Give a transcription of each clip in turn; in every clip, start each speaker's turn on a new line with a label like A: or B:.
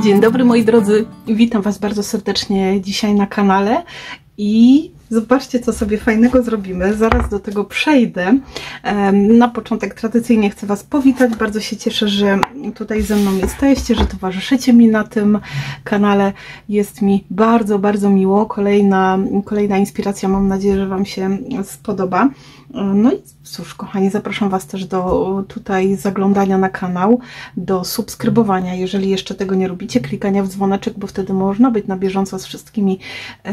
A: Dzień dobry moi drodzy, witam Was bardzo serdecznie dzisiaj na kanale i zobaczcie, co sobie fajnego zrobimy. Zaraz do tego przejdę. Na początek tradycyjnie chcę Was powitać. Bardzo się cieszę, że tutaj ze mną jesteście, że towarzyszycie mi na tym kanale. Jest mi bardzo, bardzo miło. Kolejna inspiracja. Mam nadzieję, że Wam się spodoba. No i cóż, kochani, zapraszam Was też do tutaj zaglądania na kanał, do subskrybowania, jeżeli jeszcze tego nie robicie, klikania w dzwoneczek, bo wtedy można być na bieżąco z wszystkimi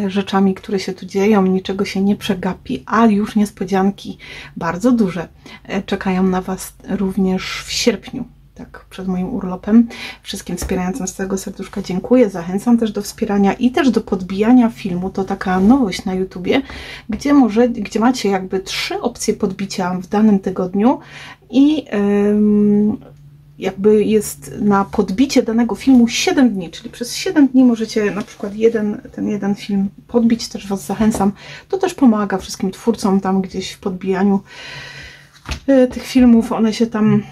A: rzeczami, które się tu dzieją, niczego się nie przegapi, a już niespodzianki bardzo duże czekają na Was również w sierpniu. Tak, przed moim urlopem. Wszystkim wspierającym z całego serduszka dziękuję. Zachęcam też do wspierania i też do podbijania filmu. To taka nowość na YouTubie, gdzie macie jakby 3 opcje podbicia w danym tygodniu i jakby jest na podbicie danego filmu 7 dni, czyli przez 7 dni możecie na przykład ten jeden film podbić. Też Was zachęcam. To też pomaga wszystkim twórcom tam gdzieś w podbijaniu tych filmów. One się tam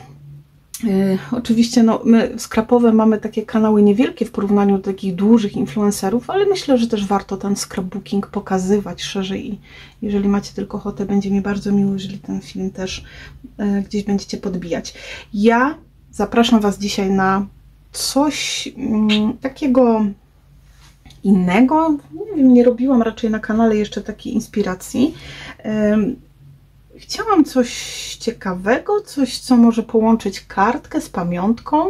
A: oczywiście, no, my scrapowe mamy takie kanały niewielkie w porównaniu do takich dużych influencerów, ale myślę, że też warto ten scrapbooking pokazywać szerzej i jeżeli macie tylko ochotę, będzie mi bardzo miło, jeżeli ten film też gdzieś będziecie podbijać. Ja zapraszam Was dzisiaj na coś takiego innego. Nie wiem, nie robiłam raczej na kanale jeszcze takiej inspiracji. Chciałam coś ciekawego, coś, co może połączyć kartkę z pamiątką,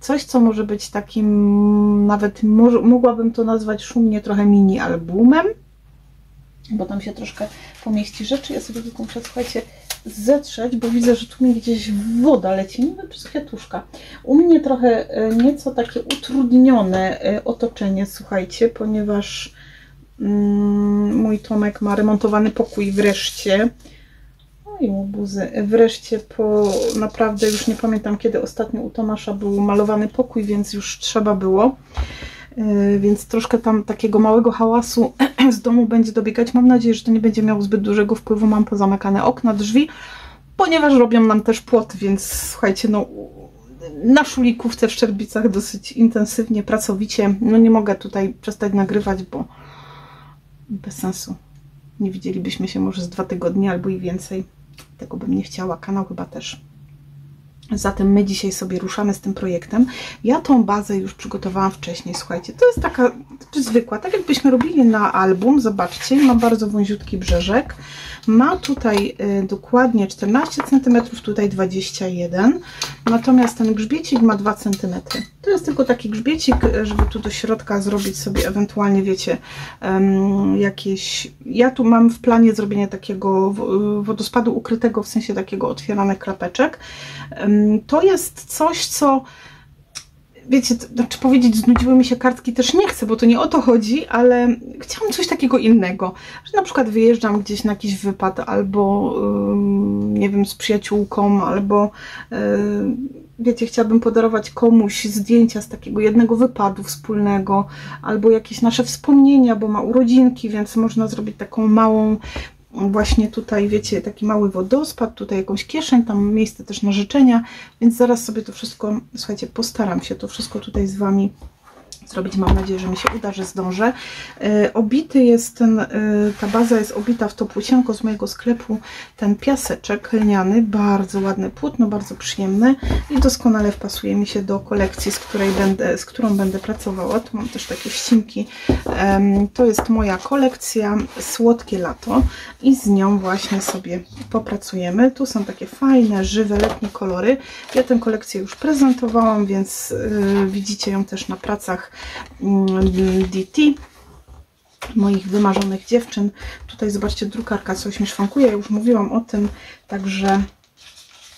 A: coś, co może być takim, nawet mogłabym to nazwać szumnie trochę mini albumem, bo tam się troszkę pomieści rzeczy. Ja sobie tylko muszę, słuchajcie, zetrzeć, bo widzę, że tu mi gdzieś woda leci, nawet przez kwiatuszka. U mnie trochę nieco takie utrudnione otoczenie, słuchajcie, ponieważ mój Tomek ma remontowany pokój wreszcie. I łobuzy. Wreszcie po naprawdę już nie pamiętam, kiedy ostatnio u Tomasza był malowany pokój, więc już trzeba było. Więc troszkę tam takiego małego hałasu z domu będzie dobiegać. Mam nadzieję, że to nie będzie miało zbyt dużego wpływu. Mam pozamykane okna, drzwi, ponieważ robią nam też płot, więc słuchajcie, no na szulikówce w Szczerbicach dosyć intensywnie, pracowicie. No nie mogę tutaj przestać nagrywać, bo bez sensu. Nie widzielibyśmy się może z 2 tygodnie albo i więcej. Tego bym nie chciała, kanał chyba też. Zatem my dzisiaj sobie ruszamy z tym projektem. Ja tą bazę już przygotowałam wcześniej, słuchajcie. To jest taka zwykła, tak jakbyśmy robili na album. Zobaczcie, ma bardzo wąziutki brzeżek. Ma tutaj dokładnie 14 cm, tutaj 21. Natomiast ten grzbiecik ma 2 cm. To jest tylko taki grzbiecik, żeby tu do środka zrobić sobie ewentualnie, wiecie, jakieś... Ja tu mam w planie zrobienie takiego wodospadu ukrytego, w sensie takiego otwieranych klapeczek. To jest coś, co... Wiecie, znaczy powiedzieć, znudziły mi się kartki, też nie chcę, bo to nie o to chodzi, ale chciałam coś takiego innego, że na przykład wyjeżdżam gdzieś na jakiś wypad, albo nie wiem, z przyjaciółką, albo wiecie, chciałabym podarować komuś zdjęcia z takiego jednego wypadu wspólnego, albo jakieś nasze wspomnienia, bo ma urodzinki, więc można zrobić taką małą, właśnie tutaj, wiecie, taki mały wodospad, tutaj jakąś kieszeń, tam miejsce też na życzenia, więc zaraz sobie to wszystko, słuchajcie, postaram się to wszystko tutaj z Wami zrobić. Mam nadzieję, że mi się uda, że zdążę. Obity jest ta baza jest obita w to płócienko z mojego sklepu, ten piaseczek lniany, bardzo ładne płótno, bardzo przyjemne i doskonale wpasuje mi się do kolekcji, z którą będę pracowała. Tu mam też takie ścinki. To jest moja kolekcja Słodkie Lato i z nią właśnie sobie popracujemy. Tu są takie fajne, żywe, letnie kolory. Ja tę kolekcję już prezentowałam, więc widzicie ją też na pracach DT moich wymarzonych dziewczyn. Tutaj zobaczcie, drukarka coś mi szwankuje, ja już mówiłam o tym, także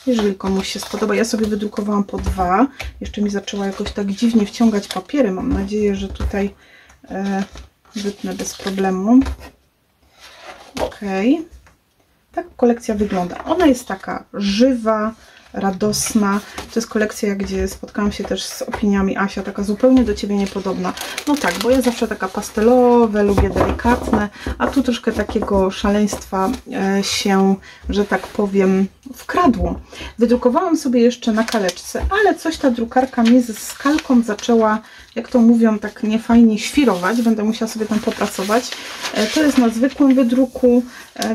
A: jeżeli komuś się spodoba, ja sobie wydrukowałam po 2, jeszcze mi zaczęła jakoś tak dziwnie wciągać papiery, mam nadzieję, że tutaj wytnę bez problemu. Ok, tak kolekcja wygląda, ona jest taka żywa, radosna. To jest kolekcja, gdzie spotkałam się też z opiniami Asia, taka zupełnie do Ciebie niepodobna. No tak, bo ja zawsze taka pastelowe, lubię delikatne, a tu troszkę takiego szaleństwa się, że tak powiem, wkradło. Wydrukowałam sobie jeszcze na kaleczce, ale coś ta drukarka mi ze skalką zaczęła jak to mówią, tak niefajnie świrować. Będę musiała sobie tam popracować. To jest na zwykłym wydruku,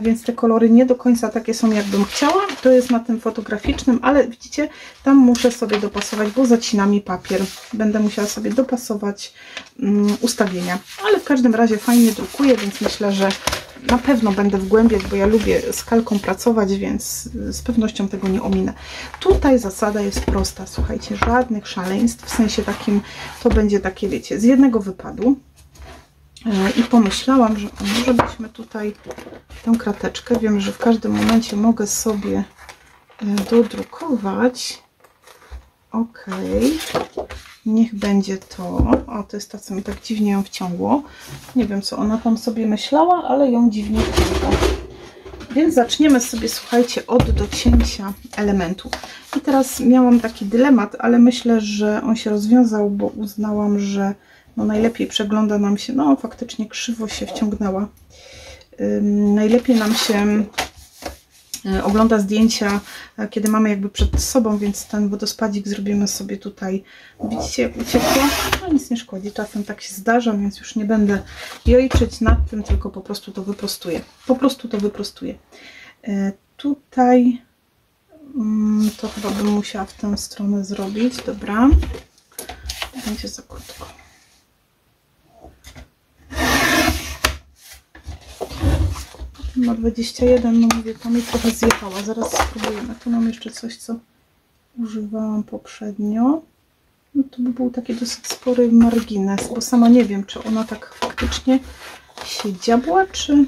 A: więc te kolory nie do końca takie są, jakbym chciała. To jest na tym fotograficznym, ale widzicie, tam muszę sobie dopasować, bo zacina mi papier. Będę musiała sobie dopasować ustawienia. Ale w każdym razie fajnie drukuję, więc myślę, że na pewno będę wgłębiać, bo ja lubię z kalką pracować, więc z pewnością tego nie ominę. Tutaj zasada jest prosta, słuchajcie, żadnych szaleństw, w sensie takim, to będzie takie, wiecie, z jednego wypadu. I pomyślałam, że może byśmy tutaj tę krateczkę, wiem, że w każdym momencie mogę sobie dodrukować. Ok, niech będzie to. O, to jest ta, co mi tak dziwnie ją wciągło. Nie wiem, co ona tam sobie myślała, ale ją dziwnie wciągło. Więc zaczniemy sobie, słuchajcie, od docięcia elementu. I teraz miałam taki dylemat, ale myślę, że on się rozwiązał, bo uznałam, że no najlepiej przegląda nam się, no faktycznie krzywo się wciągnęła. Najlepiej nam się ogląda zdjęcia, kiedy mamy jakby przed sobą, więc ten wodospadzik zrobimy sobie tutaj. Widzicie, jak uciekło? No nic nie szkodzi, czasem tak się zdarza, więc już nie będę jojczyć nad tym, tylko po prostu to wyprostuję. Po prostu to wyprostuję. Tutaj to chyba bym musiała w tę stronę zrobić, dobra. Będzie za krótko. Ma 21, no mówię, to mi trochę zjechała. Zaraz spróbujemy. Tu mam jeszcze coś, co używałam poprzednio. No to by był taki dosyć spory margines, bo sama nie wiem, czy ona tak faktycznie się dziabła, czy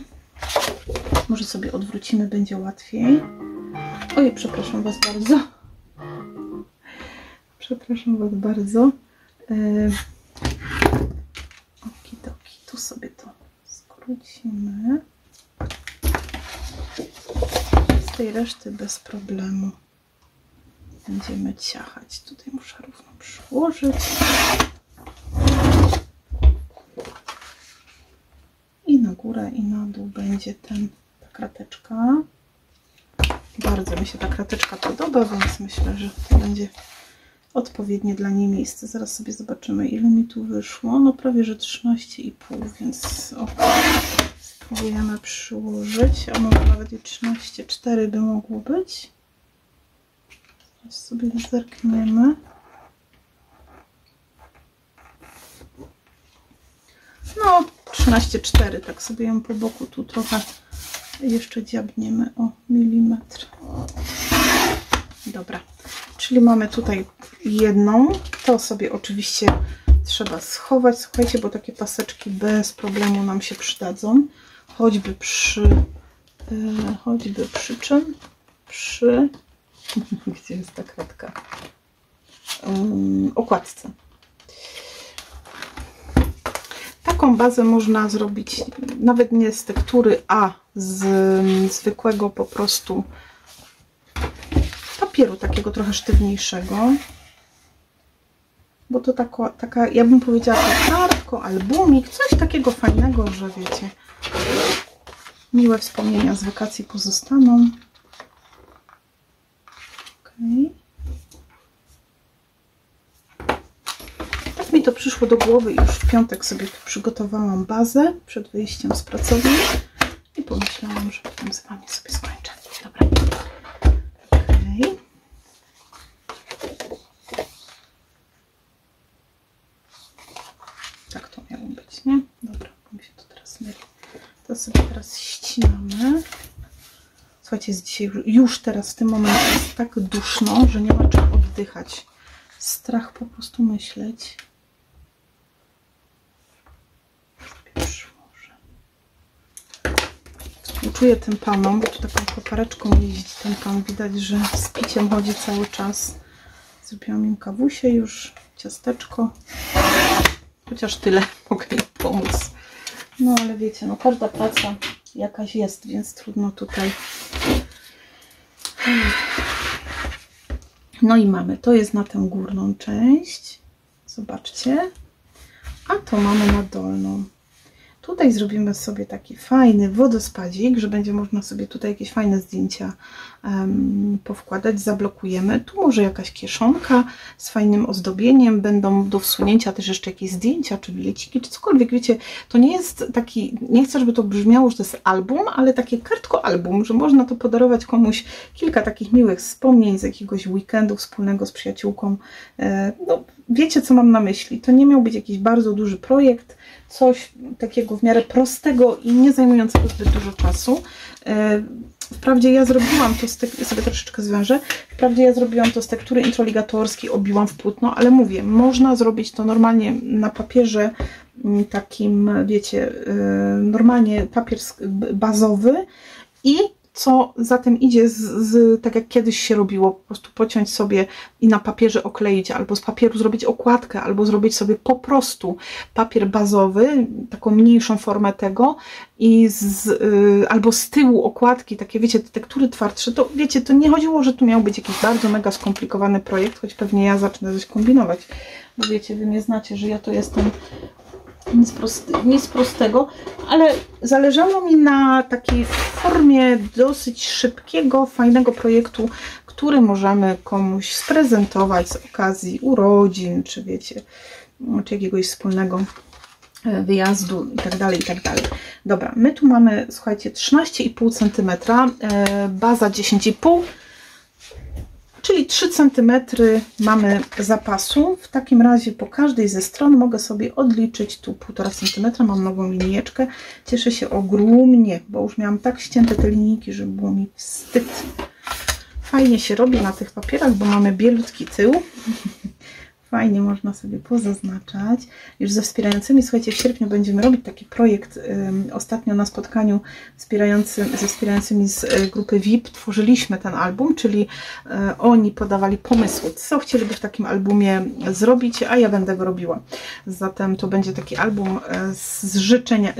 A: może sobie odwrócimy, będzie łatwiej. Ojej, przepraszam Was bardzo. Przepraszam Was bardzo. Okidoki, tu sobie to skrócimy. Z tej reszty bez problemu będziemy ciachać. Tutaj muszę równo przyłożyć. I na górę, i na dół będzie ta krateczka. Bardzo mi się ta krateczka podoba, więc myślę, że to będzie odpowiednie dla niej miejsce. Zaraz sobie zobaczymy, ile mi tu wyszło. No prawie, że 13,5, więc ok. Spróbujemy przyłożyć, a może nawet i 13,4 by mogło być. Teraz sobie zerkniemy. No, 13,4, tak sobie ją po boku tu trochę jeszcze dziabniemy o milimetr. Dobra, czyli mamy tutaj jedną. To sobie oczywiście trzeba schować, słuchajcie, bo takie paseczki bez problemu nam się przydadzą. Choćby przy czym? Przy gdzie jest ta kratka? Okładce. Taką bazę można zrobić nawet nie z tektury, a z zwykłego po prostu papieru, takiego trochę sztywniejszego. Bo to taka, ja bym powiedziała, kartko, albumik, coś takiego fajnego, że wiecie, miłe wspomnienia z wakacji pozostaną. Okay. Tak mi to przyszło do głowy i już w piątek sobie tu przygotowałam bazę przed wyjściem z pracowni i pomyślałam, że potem z Wami sobie skończę. Dobra. Okay. Tak to miało być, nie? Dobra, bo mi się to teraz myli. To sobie teraz ścinamy. Słuchajcie, jest dzisiaj już teraz w tym momencie jest tak duszno, że nie ma czym oddychać. Strach po prostu myśleć. Sobie przyłożę. Współczuję tym panom, bo tu taką kopareczką jeździ ten pan. Widać, że z piciem chodzi cały czas. Zrobiłam im kawusie już, ciasteczko. Chociaż tyle mogę im pomóc. No ale wiecie, no każda praca jakaś jest, więc trudno tutaj. No i mamy, to jest na tę górną część. Zobaczcie. A to mamy na dolną. Tutaj zrobimy sobie taki fajny wodospadzik, że będzie można sobie tutaj jakieś fajne zdjęcia powkładać, zablokujemy. Tu może jakaś kieszonka z fajnym ozdobieniem, będą do wsunięcia też jeszcze jakieś zdjęcia, czy bileciki, czy cokolwiek, wiecie, to nie jest taki, nie chcę, żeby to brzmiało, że to jest album, ale takie kartko album, że można to podarować komuś, kilka takich miłych wspomnień z jakiegoś weekendu wspólnego z przyjaciółką. No, wiecie, co mam na myśli. To nie miał być jakiś bardzo duży projekt, coś takiego w miarę prostego i nie zajmującego zbyt dużo czasu. Wprawdzie ja zrobiłam to z tektury, sobie troszeczkę zwiążę, wprawdzie ja zrobiłam to z tektury introligatorskiej, obiłam w płótno, ale mówię, można zrobić to normalnie na papierze takim, wiecie, normalnie papier bazowy i co za tym idzie, tak jak kiedyś się robiło, po prostu pociąć sobie i na papierze okleić, albo z papieru zrobić okładkę, albo zrobić sobie po prostu papier bazowy, taką mniejszą formę tego i albo z tyłu okładki, takie wiecie, te tektury twardsze, to wiecie, to nie chodziło, że tu miał być jakiś bardzo mega skomplikowany projekt, choć pewnie ja zacznę coś kombinować, bo wiecie, wy mnie znacie, że ja to jestem nic prostego, ale zależało mi na takiej formie dosyć szybkiego, fajnego projektu, który możemy komuś sprezentować z okazji urodzin, czy wiecie, czy jakiegoś wspólnego wyjazdu i tak dalej, i tak dalej. Dobra, my tu mamy, słuchajcie, 13,5 cm, baza 10,5 cm, czyli 3 cm mamy zapasu. W takim razie po każdej ze stron mogę sobie odliczyć tu 1,5 cm. Mam nową linijeczkę. Cieszę się ogromnie, bo już miałam tak ścięte te linijki, że było mi wstyd. Fajnie się robi na tych papierach, bo mamy bielutki tył. Fajnie można sobie pozaznaczać. Już ze wspierającymi, słuchajcie, w sierpniu będziemy robić taki projekt. Ostatnio na spotkaniu ze wspierającymi z grupy VIP tworzyliśmy ten album, czyli oni podawali pomysły, co chcieliby w takim albumie zrobić, a ja będę go robiła. Zatem to będzie taki album z życzenia,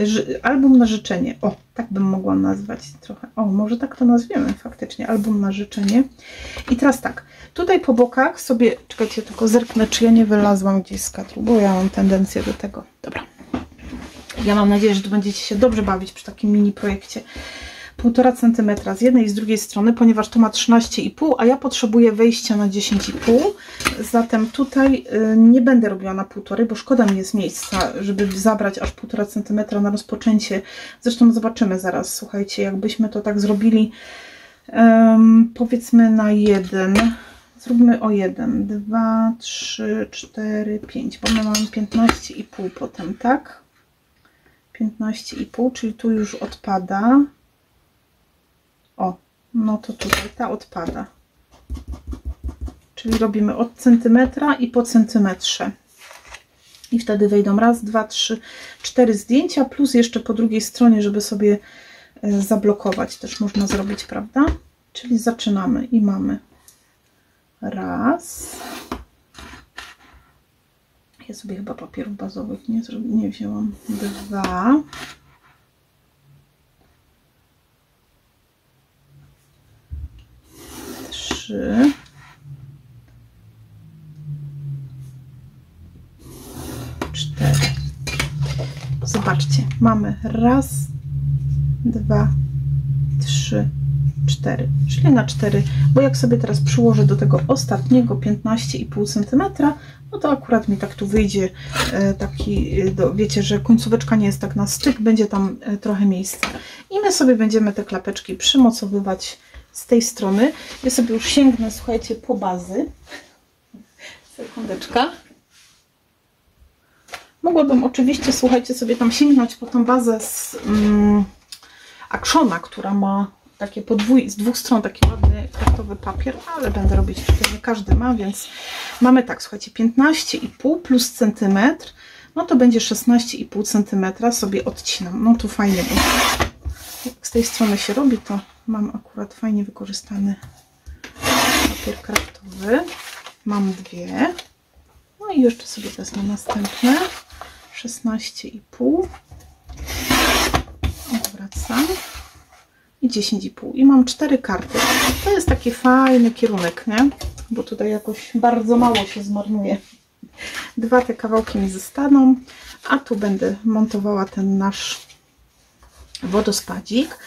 A: album na życzenie. O, tak bym mogła nazwać trochę. O, może tak to nazwiemy faktycznie, album na życzenie. I teraz tak, tutaj po bokach sobie, czekajcie, tylko zerknę, czy ja nie wylazłam gdzieś z kadru, bo ja mam tendencję do tego. Dobra. Ja mam nadzieję, że tu będziecie się dobrze bawić przy takim mini projekcie. 1,5 cm z jednej i z drugiej strony, ponieważ to ma 13,5, a ja potrzebuję wejścia na 10,5. Zatem tutaj nie będę robiła na 1,5, bo szkoda mi jest miejsca, żeby zabrać aż 1,5 cm na rozpoczęcie. Zresztą zobaczymy zaraz, słuchajcie, jakbyśmy to tak zrobili, powiedzmy na 1. Zróbmy o 1, 2, 3, 4, 5, bo my mamy 15,5 potem, tak? 15,5, czyli tu już odpada. O, no to tutaj ta odpada. Czyli robimy od centymetra i po centymetrze. I wtedy wejdą raz, 2, 3, 4 zdjęcia, plus jeszcze po drugiej stronie, żeby sobie zablokować też można zrobić, prawda? Czyli zaczynamy i mamy raz. Ja sobie chyba papierów bazowych nie wzięłam. 2. 3. 4. Zobaczcie, mamy raz, 2, 3, 4, czyli na 4, bo jak sobie teraz przyłożę do tego ostatniego 15,5 cm, no to akurat mi tak tu wyjdzie taki, wiecie, że końcóweczka nie jest tak na styk, będzie tam trochę miejsca. I my sobie będziemy te klapeczki przymocowywać z tej strony. Ja sobie już sięgnę, słuchajcie, po bazy. Sekundeczka. Mogłabym oczywiście, słuchajcie, sobie tam sięgnąć po tą bazę z Actiona, która ma takie z dwóch stron taki ładny kartowy papier, ale będę robić, że nie każdy ma, więc mamy tak, słuchajcie, 15,5 plus centymetr, no to będzie 16,5 cm sobie odcinam. No tu fajnie, bo jak z tej strony się robi, to mam akurat fajnie wykorzystany papier kraftowy. Mam dwie. No i jeszcze sobie wezmę następne. 16,5. Odwracam. I 10,5. I mam 4 karty. To jest taki fajny kierunek, nie? Bo tutaj jakoś bardzo mało się zmarnuje. Dwa te kawałki mi zostaną, a tu będę montowała ten nasz wodospadzik.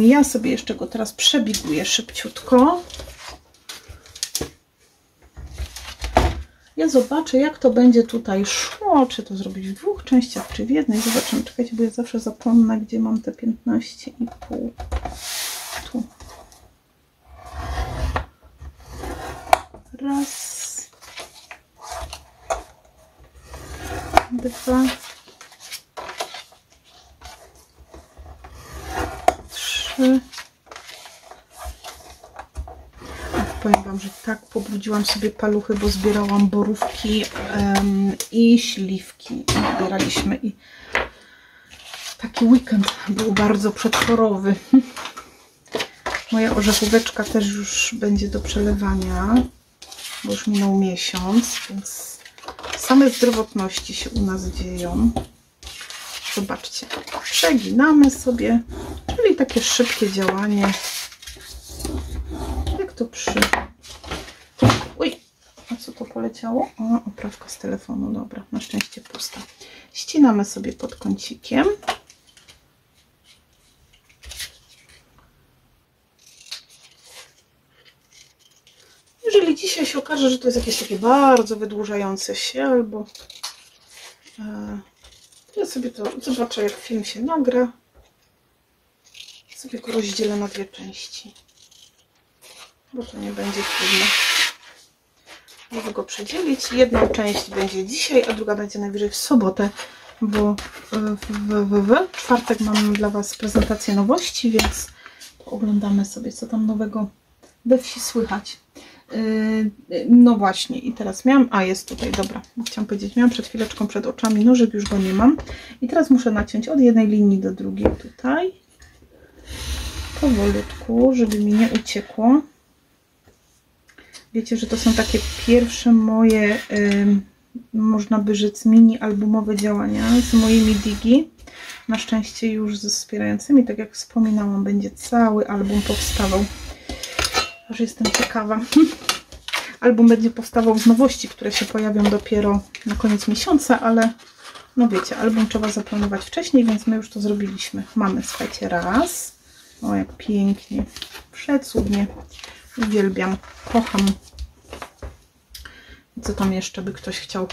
A: Ja sobie jeszcze go teraz przebiguję szybciutko. Ja zobaczę, jak to będzie tutaj szło, czy to zrobić w dwóch częściach, czy w jednej. Zobaczymy, czekajcie, bo ja zawsze zapomnę, gdzie mam te 15,5. Tu. Raz. Dwa. Trzy. Powiem Wam, że tak pobrudziłam sobie paluchy, bo zbierałam borówki i śliwki. Zbieraliśmy i taki weekend był bardzo przetworowy. Moja orzechóweczka też już będzie do przelewania, bo już minął miesiąc, więc same zdrowotności się u nas dzieją. Zobaczcie, przeginamy sobie, czyli takie szybkie działanie. Jak to przy... Uj, a co to poleciało? O, oprawka z telefonu, dobra, na szczęście pusta. Ścinamy sobie pod kącikiem. Jeżeli dzisiaj się okaże, że to jest jakieś takie bardzo wydłużające się, albo ja sobie to zobaczę, jak film się nagra, sobie go rozdzielę na dwie części, bo to nie będzie trudno. Mogę go przedzielić. Jedną część będzie dzisiaj, a druga będzie najwyżej w sobotę, bo w czwartek mam dla Was prezentację nowości, więc oglądamy sobie, co tam nowego we wsi słychać. No właśnie, i teraz miałam, jest tutaj, dobra, chciałam powiedzieć, miałam przed chwileczką przed oczami nożyk, już go nie mam. I teraz muszę naciąć od jednej linii do drugiej tutaj, powolutku, żeby mi nie uciekło. Wiecie, że to są takie pierwsze moje, można by rzec, mini albumowe działania z moimi digi. Na szczęście już ze wspierającymi, tak jak wspominałam, będzie cały album powstawał. Aż jestem ciekawa. Album będzie powstawał z nowości, które się pojawią dopiero na koniec miesiąca, ale no wiecie, album trzeba zaplanować wcześniej, więc my już to zrobiliśmy. Mamy, słuchajcie, raz. O, jak pięknie. Przecudnie. Uwielbiam. Kocham. Co tam jeszcze by ktoś chciał?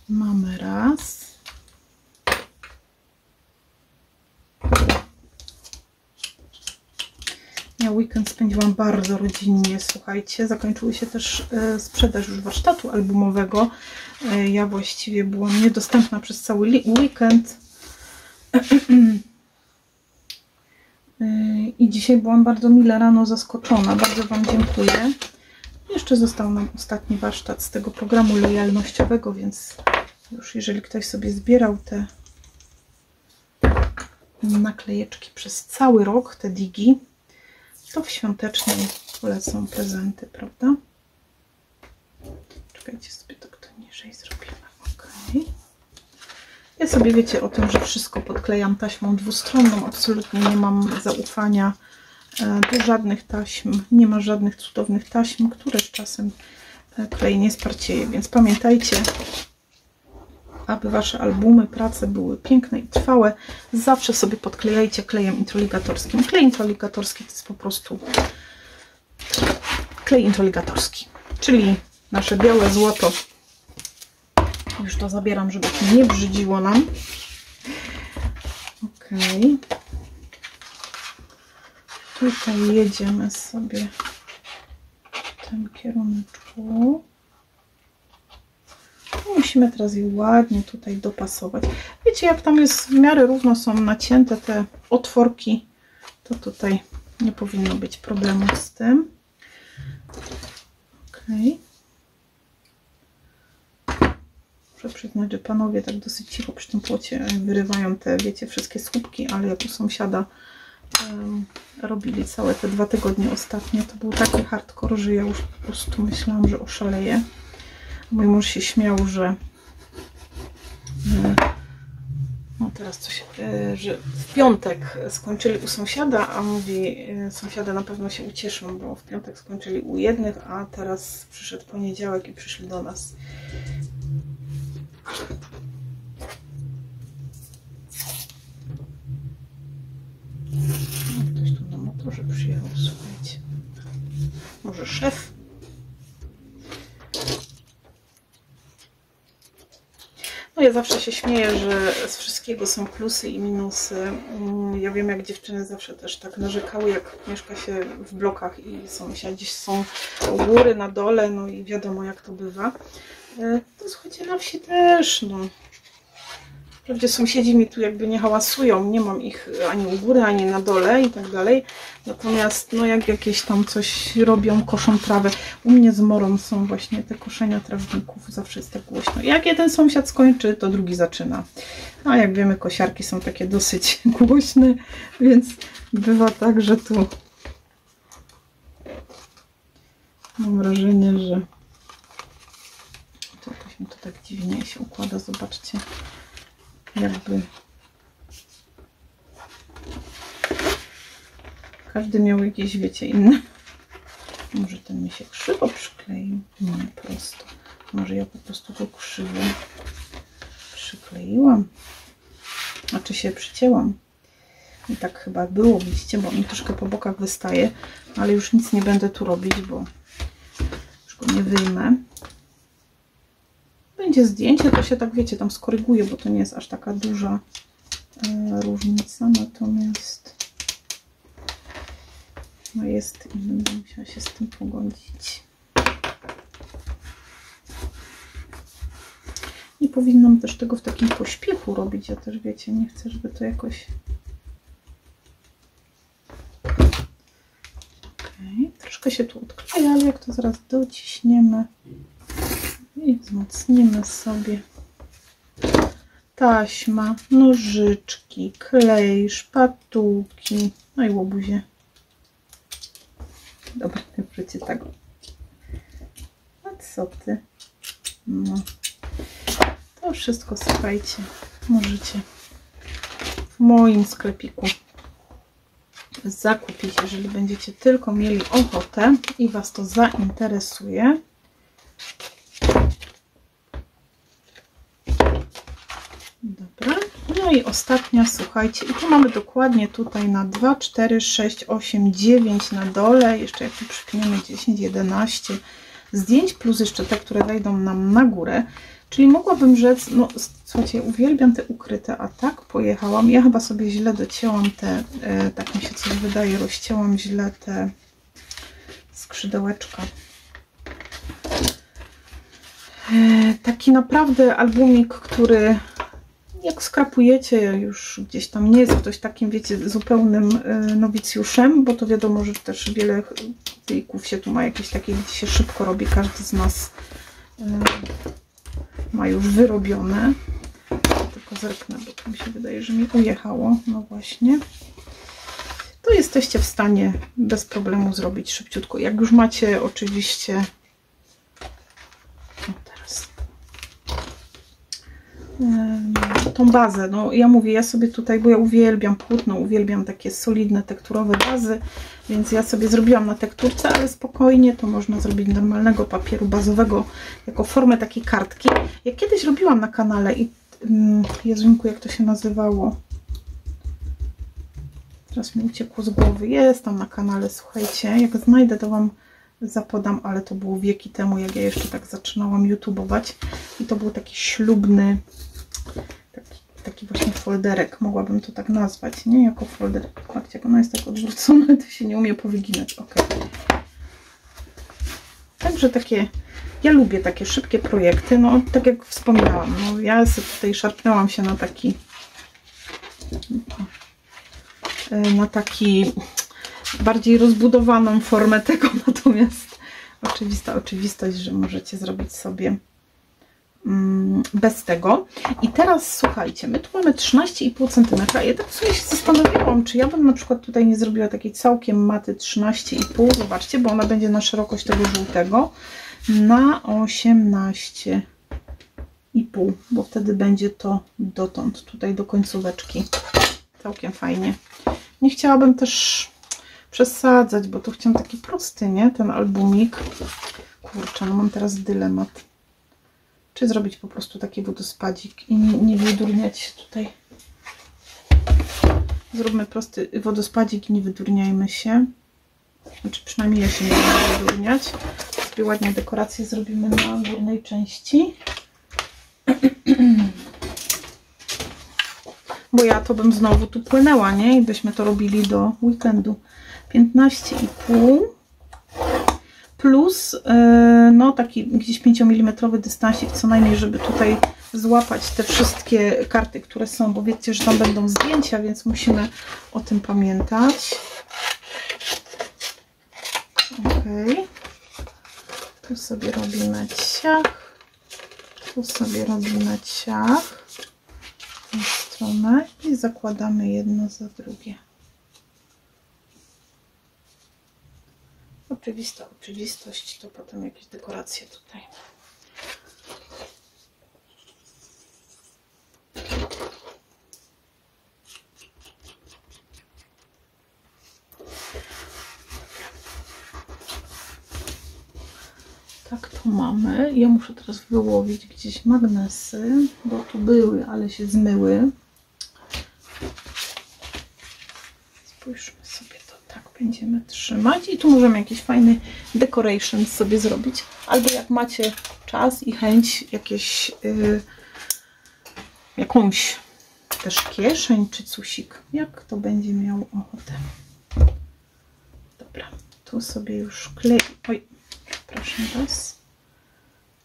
A: Mamy raz. Ja weekend spędziłam bardzo rodzinnie, słuchajcie. Zakończyły się też sprzedaż już warsztatu albumowego. Ja właściwie byłam niedostępna przez cały weekend. I dzisiaj byłam bardzo mile rano zaskoczona. Bardzo Wam dziękuję. Jeszcze został nam ostatni warsztat z tego programu lojalnościowego, więc już jeżeli ktoś sobie zbierał te naklejeczki przez cały rok, te digi, to w świątecznej polecą prezenty, prawda? Czekajcie, sobie to kto niżej zrobimy. Ok. Ja sobie wiecie o tym, że wszystko podklejam taśmą dwustronną. Absolutnie nie mam zaufania do żadnych taśm. Nie ma żadnych cudownych taśm, które z czasem klej nie sparcieje. Więc pamiętajcie, aby Wasze albumy, prace były piękne i trwałe, zawsze sobie podklejajcie klejem introligatorskim. Klej introligatorski to jest po prostu klej introligatorski, czyli nasze białe złoto. Już to zabieram, żeby się nie brzydziło nam. Ok. Tutaj jedziemy sobie w tym kierunku. Musimy teraz je ładnie tutaj dopasować. Wiecie, jak tam jest w miarę równo są nacięte te otworki, to tutaj nie powinno być problemu z tym. Ok. Muszę przyznać, że panowie tak dosyć cicho przy tym płocie wyrywają te, wiecie, wszystkie słupki, ale jak u sąsiada robili całe te 2 tygodnie ostatnie, to był taki hardcore, że ja już po prostu myślałam, że oszaleję. Mój mąż się śmiał, że No teraz coś, że w piątek skończyli u sąsiada, a mówi, sąsiada na pewno się ucieszą, bo w piątek skończyli u jednych, a teraz przyszedł poniedziałek i przyszli do nas. Ktoś tu na motorze przyjechał, słuchajcie. Może szef? No ja zawsze się śmieję, że z wszystkiego są plusy i minusy. Ja wiem, jak dziewczyny zawsze też tak narzekały, jak mieszka się w blokach i sąsiadzi są u góry, na dole, no i wiadomo, jak to bywa. To słuchajcie, na wsi też, no. Wprawdzie sąsiedzi mi tu jakby nie hałasują, nie mam ich ani u góry, ani na dole i tak dalej. Natomiast no jak jakieś tam coś robią, koszą trawę. U mnie z Morą są właśnie te koszenia trawników, zawsze jest tak głośno. Jak jeden sąsiad skończy, to drugi zaczyna. A jak wiemy, kosiarki są takie dosyć głośne, więc bywa tak, że tu mam wrażenie, że to jakoś mi to tak dziwnie się układa, zobaczcie. Jakby każdy miał jakieś, wiecie, inne. Może ten mi się krzywo przykleił. Nie, prosto. Może ja po prostu go krzywo przykleiłam. A czy się przycięłam? I tak chyba było, widzicie, bo on troszkę po bokach wystaje, ale już nic nie będę tu robić, bo już go nie wyjmę. Będzie zdjęcie, to się tak, wiecie, tam skoryguje, bo to nie jest aż taka duża różnica, natomiast no jest i będę musiała się z tym pogodzić. Nie powinnam też tego w takim pośpiechu robić, ja też, wiecie, nie chcę, żeby to jakoś... Okay. Troszkę się tu odkleja, ale jak to zaraz dociśniemy i wzmocnimy sobie. Taśma, nożyczki, klej, szpatułki, no i łobuzie. Dobra, wróćcie tak. A co ty? No. To wszystko, słuchajcie, możecie w moim sklepiku zakupić, jeżeli będziecie tylko mieli ochotę i Was to zainteresuje. Dobra, no i ostatnia, słuchajcie, i tu mamy dokładnie tutaj na 2, 4, 6, 8, 9 na dole, jeszcze jak tu przypniemy 10, 11 zdjęć, plus jeszcze te, które wejdą nam na górę, czyli mogłabym rzec, no słuchajcie, uwielbiam te ukryte, a tak pojechałam, ja chyba sobie źle docięłam te, tak mi się coś wydaje, rozcięłam źle te skrzydełeczka. Taki naprawdę albumik, który jak skrapujecie, już gdzieś tam nie jest ktoś takim, wiecie, zupełnym nowicjuszem, bo to wiadomo, że też wiele plików się tu ma jakieś takie, gdzie się szybko robi, każdy z nas ma już wyrobione. Tylko zerknę, bo to mi się wydaje, że mi ujechało. No właśnie. To jesteście w stanie bez problemu zrobić szybciutko. Jak już macie oczywiście... O, teraz... tą bazę, no ja mówię, ja sobie tutaj, bo ja uwielbiam płótno, uwielbiam takie solidne, tekturowe bazy, więc ja sobie zrobiłam na tekturce, ale spokojnie to można zrobić normalnego papieru bazowego, jako formę takiej kartki. Ja kiedyś robiłam na kanale i Jezunku, jak to się nazywało? Teraz mi uciekło z głowy. Jest tam na kanale, słuchajcie, jak znajdę, to Wam zapodam, ale to było wieki temu, jak ja jeszcze tak zaczynałam YouTube'ować i to był taki ślubny taki właśnie folderek, mogłabym to tak nazwać, nie? Jako folderek. Patrzcie, jak ona jest tak odwrócona, to się nie umie powyginać. Ok. Także takie, ja lubię takie szybkie projekty, no tak jak wspominałam, no ja sobie tutaj szarpnęłam się na taki bardziej rozbudowaną formę tego, natomiast oczywista oczywistość, że możecie zrobić sobie bez tego. I teraz słuchajcie, my tu mamy 13,5 cm. Ja tak sobie się zastanawiałam, czy ja bym na przykład tutaj nie zrobiła takiej całkiem maty 13,5. Zobaczcie, bo ona będzie na szerokość tego żółtego na 18. 2,5, bo wtedy będzie to dotąd, tutaj do końcóweczki. Całkiem fajnie. Nie chciałabym też przesadzać, bo to chciałam taki prosty, nie? Ten albumik. Kurczę, no mam teraz dylemat. Czy zrobić po prostu taki wodospadzik i nie wydurniać tutaj. Zróbmy prosty wodospadzik i nie wydurniajmy się. Znaczy przynajmniej ja się nie będę wydurniać. Sobie ładnie dekorację zrobimy na górnej części. Bo ja to bym znowu tu płynęła, nie? I byśmy to robili do weekendu. 15,5 plus no taki gdzieś 5 mm dystansik co najmniej, żeby tutaj złapać te wszystkie karty, które są, bo wiecie, że tam będą zdjęcia, więc musimy o tym pamiętać. Ok. Tu sobie robimy ciach. Tu sobie robimy ciach. W tę stronę i zakładamy jedno za drugie. Oczywista oczywistość, to potem jakieś dekoracje tutaj. Tak to mamy. Ja muszę teraz wyłowić gdzieś magnesy, bo tu były, ale się zmyły. Spójrzmy sobie, to tak będziemy trzymać i tu możemy jakiś fajny decoration sobie zrobić. Albo jak macie czas i chęć, jakąś też kieszeń czy cusik, jak to będzie miał ochotę. Dobra, tu sobie już proszę Was.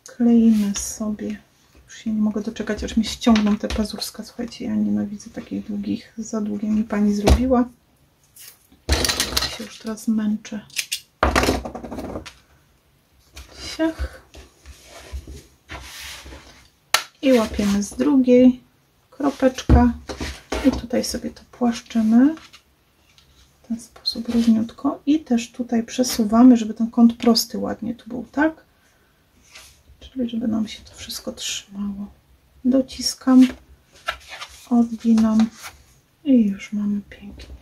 A: Kleimy sobie. Już się nie mogę doczekać, aż mi ściągną te pazurska. Słuchajcie, ja nienawidzę takich długich. Za długie mi pani zrobiła. Się już teraz męczę. Siach. I łapiemy z drugiej. Kropeczka. I tutaj sobie to płaszczymy. W ten sposób równiutko. I też tutaj przesuwamy, żeby ten kąt prosty ładnie tu był, tak? Czyli żeby nam się to wszystko trzymało. Dociskam, odginam i już mamy pięknie.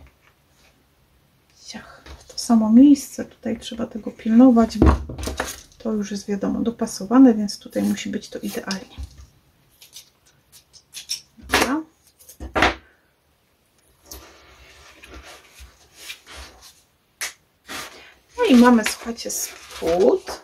A: Ciach. W to samo miejsce, tutaj trzeba tego pilnować, bo to już jest wiadomo dopasowane, więc tutaj musi być to idealnie. Dobra. No i mamy, słuchajcie, spód.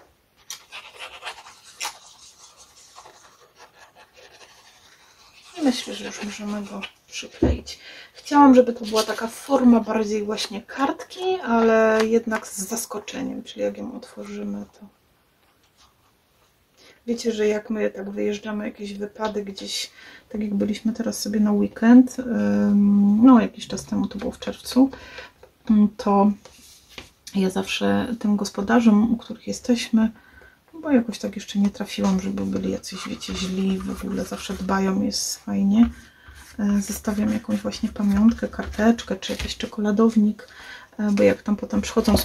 A: Myślę, że już możemy go przykleić. Chciałam, żeby to była taka forma bardziej właśnie kartki, ale jednak z zaskoczeniem, czyli jak ją otworzymy, to wiecie, że jak my tak wyjeżdżamy, jakieś wypady gdzieś, tak jak byliśmy teraz sobie na weekend, no jakiś czas temu, to było w czerwcu, to ja zawsze tym gospodarzom, u których jesteśmy, bo jakoś tak jeszcze nie trafiłam, żeby byli jacyś, wiecie, źli, w ogóle zawsze dbają, jest fajnie. Zostawiam jakąś właśnie pamiątkę, karteczkę, czy jakiś czekoladownik, bo jak tam potem przychodzą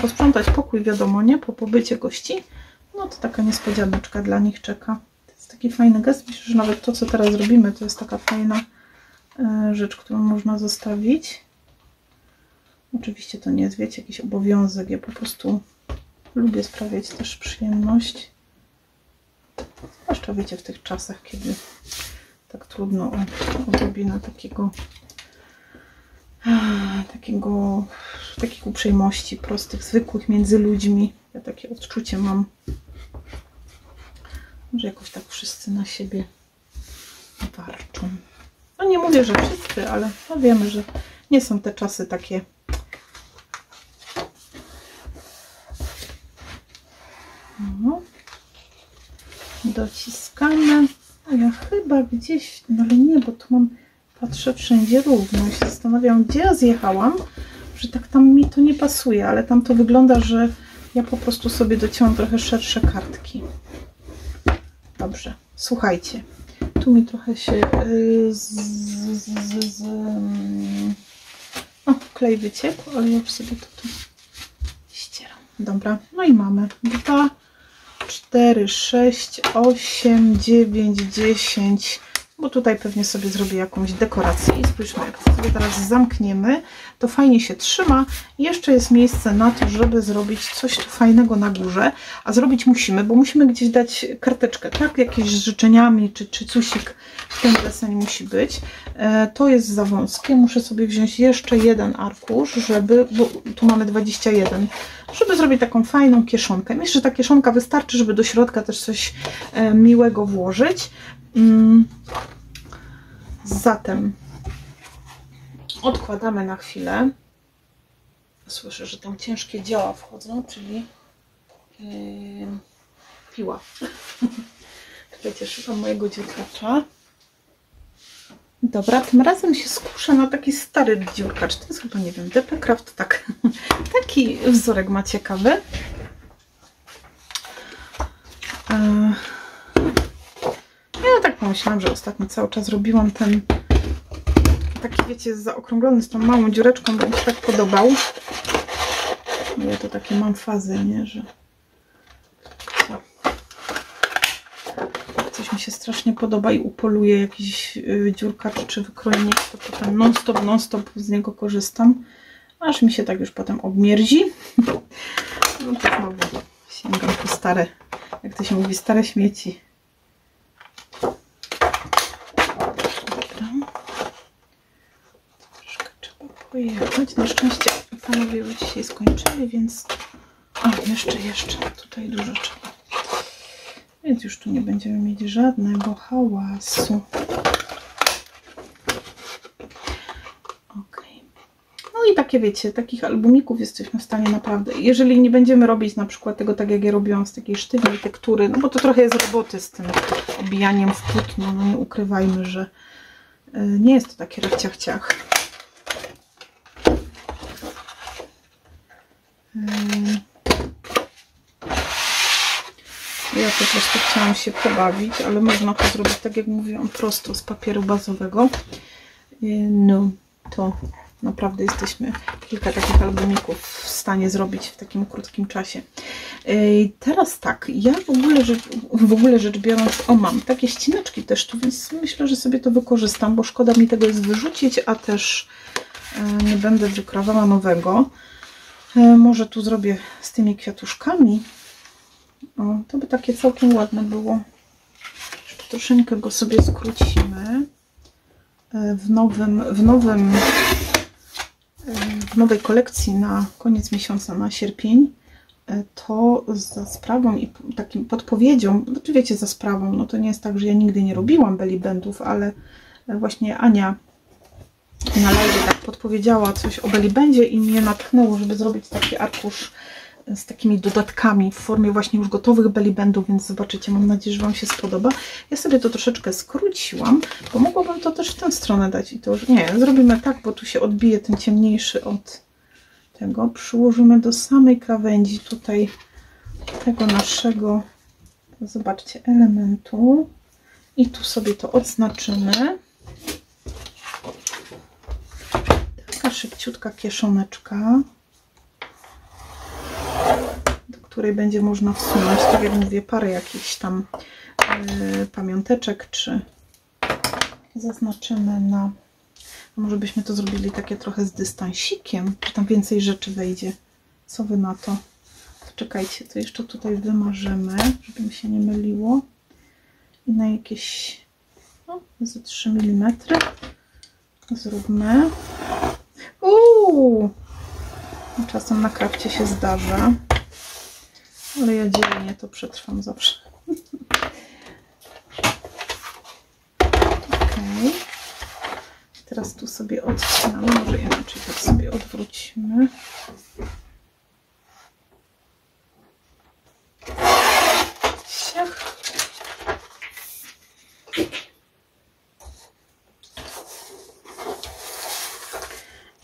A: posprzątać pokój, wiadomo, nie, po pobycie gości, no to taka niespodzianeczka dla nich czeka. To jest taki fajny gest, myślę, że nawet to, co teraz robimy, to jest taka fajna rzecz, którą można zostawić. Oczywiście to nie jest, wiecie, jakiś obowiązek, ja po prostu lubię sprawiać też przyjemność. Zwłaszcza, wiecie, w tych czasach, kiedy tak trudno o odrobinę takiej uprzejmości prostych, zwykłych między ludźmi. Ja takie odczucie mam, że jakoś tak wszyscy na siebie warczą. No nie mówię, że wszyscy, ale no wiemy, że nie są te czasy takie dociskamy. A ja chyba gdzieś, no ale nie, bo tu mam, patrzę wszędzie równo. I się zastanawiam, gdzie ja zjechałam, że tak tam mi to nie pasuje, ale tam to wygląda, że ja po prostu sobie dociąłam trochę szersze kartki. Dobrze, słuchajcie, tu mi trochę się klej wyciekł, ale ja już sobie to tu ścieram. Dobra, no i mamy 2, 4, 6, 8, 9, 10, bo tutaj pewnie sobie zrobię jakąś dekorację i spójrzmy, jak sobie teraz zamkniemy, to fajnie się trzyma. Jeszcze jest miejsce na to, żeby zrobić coś tu fajnego na górze, a zrobić musimy, bo musimy gdzieś dać karteczkę, tak? Jakieś z życzeniami, czy cusik w ten deseń musi być. To jest za wąskie, muszę sobie wziąć jeszcze jeden arkusz, żeby, bo tu mamy 21, żeby zrobić taką fajną kieszonkę. Myślę, że ta kieszonka wystarczy, żeby do środka też coś miłego włożyć. Zatem odkładamy na chwilę. Słyszę, że tam ciężkie dzieła wchodzą, czyli piła. Słuchajcie, szukam mojego dziurkacza. Dobra, tym razem się skuszę na taki stary dziurkacz. To jest chyba, nie wiem, DP Craft, tak. Taki wzorek ma ciekawy. Ja tak pomyślałam, że ostatnio cały czas robiłam ten taki, wiecie, zaokrąglony z tą małą dziureczką, bo mi się tak podobał. Ja to takie mam fazy, nie, że coś mi się strasznie podoba i upoluję jakiś dziurkacz czy wykrojnik, to potem non stop z niego korzystam, aż mi się tak już potem obmierzi. No to znowu sięgam po stare, jak to się mówi, stare śmieci. Troszkę trzeba pojechać. Na szczęście panowie już dzisiaj skończyli, więc jeszcze tutaj dużo trzeba. Więc już tu nie będziemy mieć żadnego hałasu. Ok. No i takie, wiecie, takich albumików jesteśmy w stanie naprawdę. Jeżeli nie będziemy robić na przykład tego tak, jak ja robiłam, z takiej sztywnej tektury, no bo to trochę jest roboty z tym obijaniem w płótno, no nie ukrywajmy, że nie jest to takie rachciach. Ja po prostu chciałam się pobawić, ale można to zrobić, tak jak mówiłam, prosto z papieru bazowego. No, to naprawdę jesteśmy kilka takich albumików w stanie zrobić w takim krótkim czasie. Teraz tak, ja w ogóle rzecz biorąc, mam takie ścineczki też tu, więc myślę, że sobie to wykorzystam, bo szkoda mi tego jest wyrzucić, a też nie będę wykrawała nowego. Może tu zrobię z tymi kwiatuszkami. O, to by takie całkiem ładne było. Jeszcze troszeczkę go sobie skrócimy. W nowej kolekcji na koniec miesiąca, na sierpień, to za sprawą i takim podpowiedzią, znaczy wiecie, za sprawą, no to nie jest tak, że ja nigdy nie robiłam belly bandów, ale właśnie Ania na live tak podpowiedziała coś o belly bandzie i mnie natchnęło, żeby zrobić taki arkusz z takimi dodatkami w formie właśnie już gotowych belly bandów, więc zobaczycie, mam nadzieję, że Wam się spodoba. Ja sobie to troszeczkę skróciłam, bo mogłabym to też w tę stronę dać i to już nie, zrobimy tak, bo tu się odbije ten ciemniejszy od tego. Przyłożymy do samej krawędzi tutaj tego naszego, zobaczcie, elementu i tu sobie to odznaczymy. Taka szybciutka kieszoneczka, do której będzie można wsunąć, tak jak mówię, parę jakichś tam pamiąteczek, czy zaznaczymy na... Może byśmy to zrobili takie trochę z dystansikiem, czy tam więcej rzeczy wejdzie. Co Wy na to? Czekajcie, to jeszcze tutaj wymarzymy, żeby mi się nie myliło. I na jakieś ze 3 mm zróbmy. Czasem na krafcie się zdarza, ale ja dzielnie to przetrwam zawsze. Ok. Teraz tu sobie odcinamy, może inaczej tak sobie odwrócimy. Siach.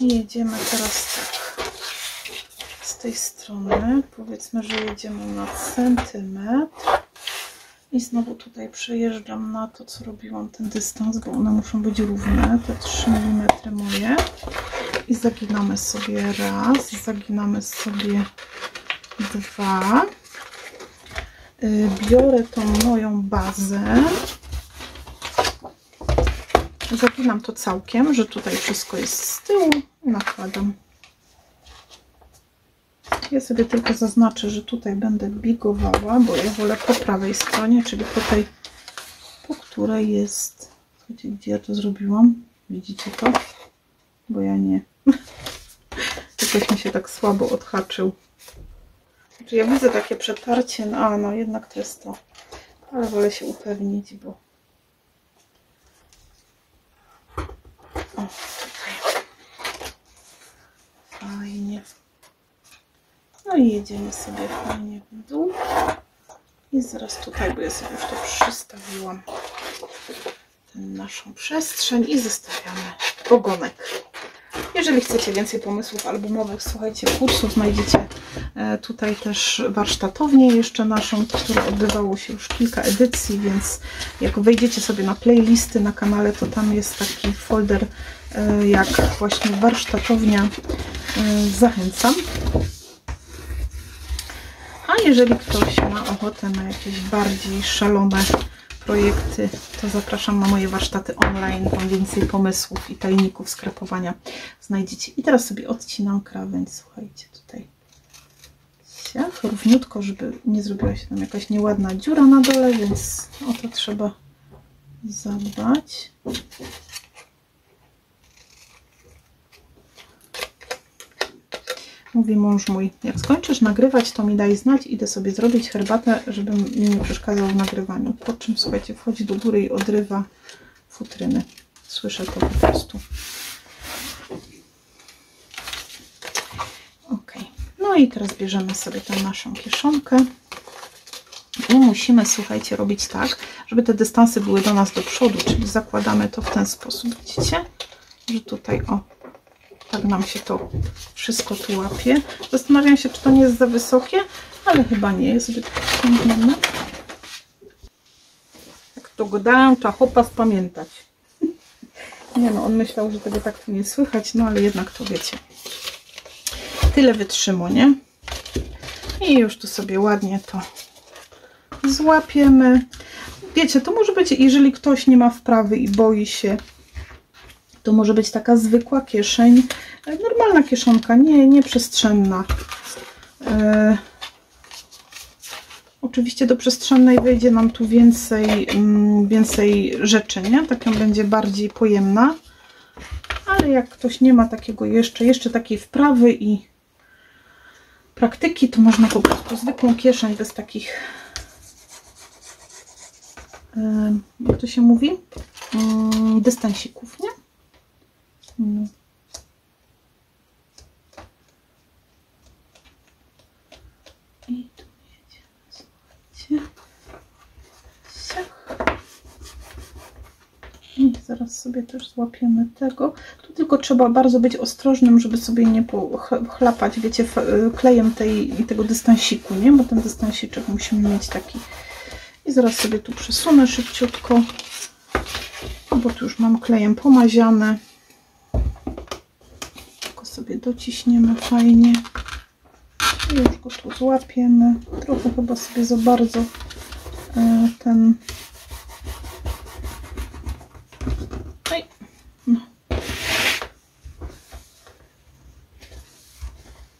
A: I jedziemy teraz tak z tej strony. Powiedzmy, że jedziemy na centymetr. I znowu tutaj przejeżdżam na to, co robiłam, ten dystans, bo one muszą być równe, te 3 mm moje. I zaginamy sobie raz, zaginamy sobie 2. biorę tą moją bazę, zapinam to całkiem, że tutaj wszystko jest z tyłu i nakładam. Ja sobie tylko zaznaczę, że tutaj będę bigowała, bo ja wolę po prawej stronie, czyli po tej, po której jest... Słuchajcie, gdzie ja to zrobiłam? Widzicie to? Bo ja nie. Jakoś mi się tak słabo odhaczył. Znaczy ja widzę takie przetarcie, no jednak to jest to. Ale wolę się upewnić, bo... O, tutaj. Fajnie. No i jedziemy sobie fajnie w dół. I zaraz tutaj, bo ja sobie już to przystawiłam, tę naszą przestrzeń i zostawiamy ogonek. Jeżeli chcecie więcej pomysłów albumowych, słuchajcie, kursów, znajdziecie tutaj też warsztatownię jeszcze naszą, która odbywało się już kilka edycji, więc jak wejdziecie sobie na playlisty na kanale, to tam jest taki folder jak właśnie warsztatownia. Zachęcam. A jeżeli ktoś ma ochotę na jakieś bardziej szalone projekty, to zapraszam na moje warsztaty online. Tam więcej pomysłów i tajników skrepowania znajdziecie. I teraz sobie odcinam krawędź. Słuchajcie, tutaj równiutko, żeby nie zrobiła się tam jakaś nieładna dziura na dole, więc o to trzeba zadbać. Mówi mąż mój, jak skończysz nagrywać, to mi daj znać, idę sobie zrobić herbatę, żeby mi nie przeszkadzał w nagrywaniu. Po czym, słuchajcie, wchodzi do góry i odrywa futryny. Słyszę to po prostu. Ok. No i teraz bierzemy sobie tę naszą kieszonkę. I musimy, słuchajcie, robić tak, żeby te dystanse były do nas do przodu, czyli zakładamy to w ten sposób, widzicie? Że tutaj, o, tak nam się to wszystko tu łapie. Zastanawiam się, czy to nie jest za wysokie, ale chyba nie jest zbyt ciągnione. Jak to gadałem, trzeba chłopa spamiętać. Nie no, on myślał, że tego tak tu nie słychać, no ale jednak to wiecie. Tyle wytrzymu, nie? I już tu sobie ładnie to złapiemy. Wiecie, to może być, jeżeli ktoś nie ma wprawy i boi się, to może być taka zwykła kieszeń, normalna kieszonka, nie przestrzenna. Oczywiście do przestrzennej wejdzie nam tu więcej rzeczy, nie? Taka będzie bardziej pojemna. Ale jak ktoś nie ma takiego jeszcze takiej wprawy i praktyki, to można po prostu zwykłą kieszeń bez takich, jak to się mówi, dystansików, nie? No. I tu jedziemy, słuchajcie. I zaraz sobie też złapiemy tego. Tu tylko trzeba bardzo być ostrożnym, żeby sobie nie pochlapać, wiecie, klejem tego dystansiku, nie? Bo ten dystansiczek musimy mieć taki. I zaraz sobie tu przesunę szybciutko, bo tu już mam klejem pomaziane. Tylko sobie dociśniemy fajnie. I już go tu złapiemy. Trochę chyba sobie za bardzo ten... No.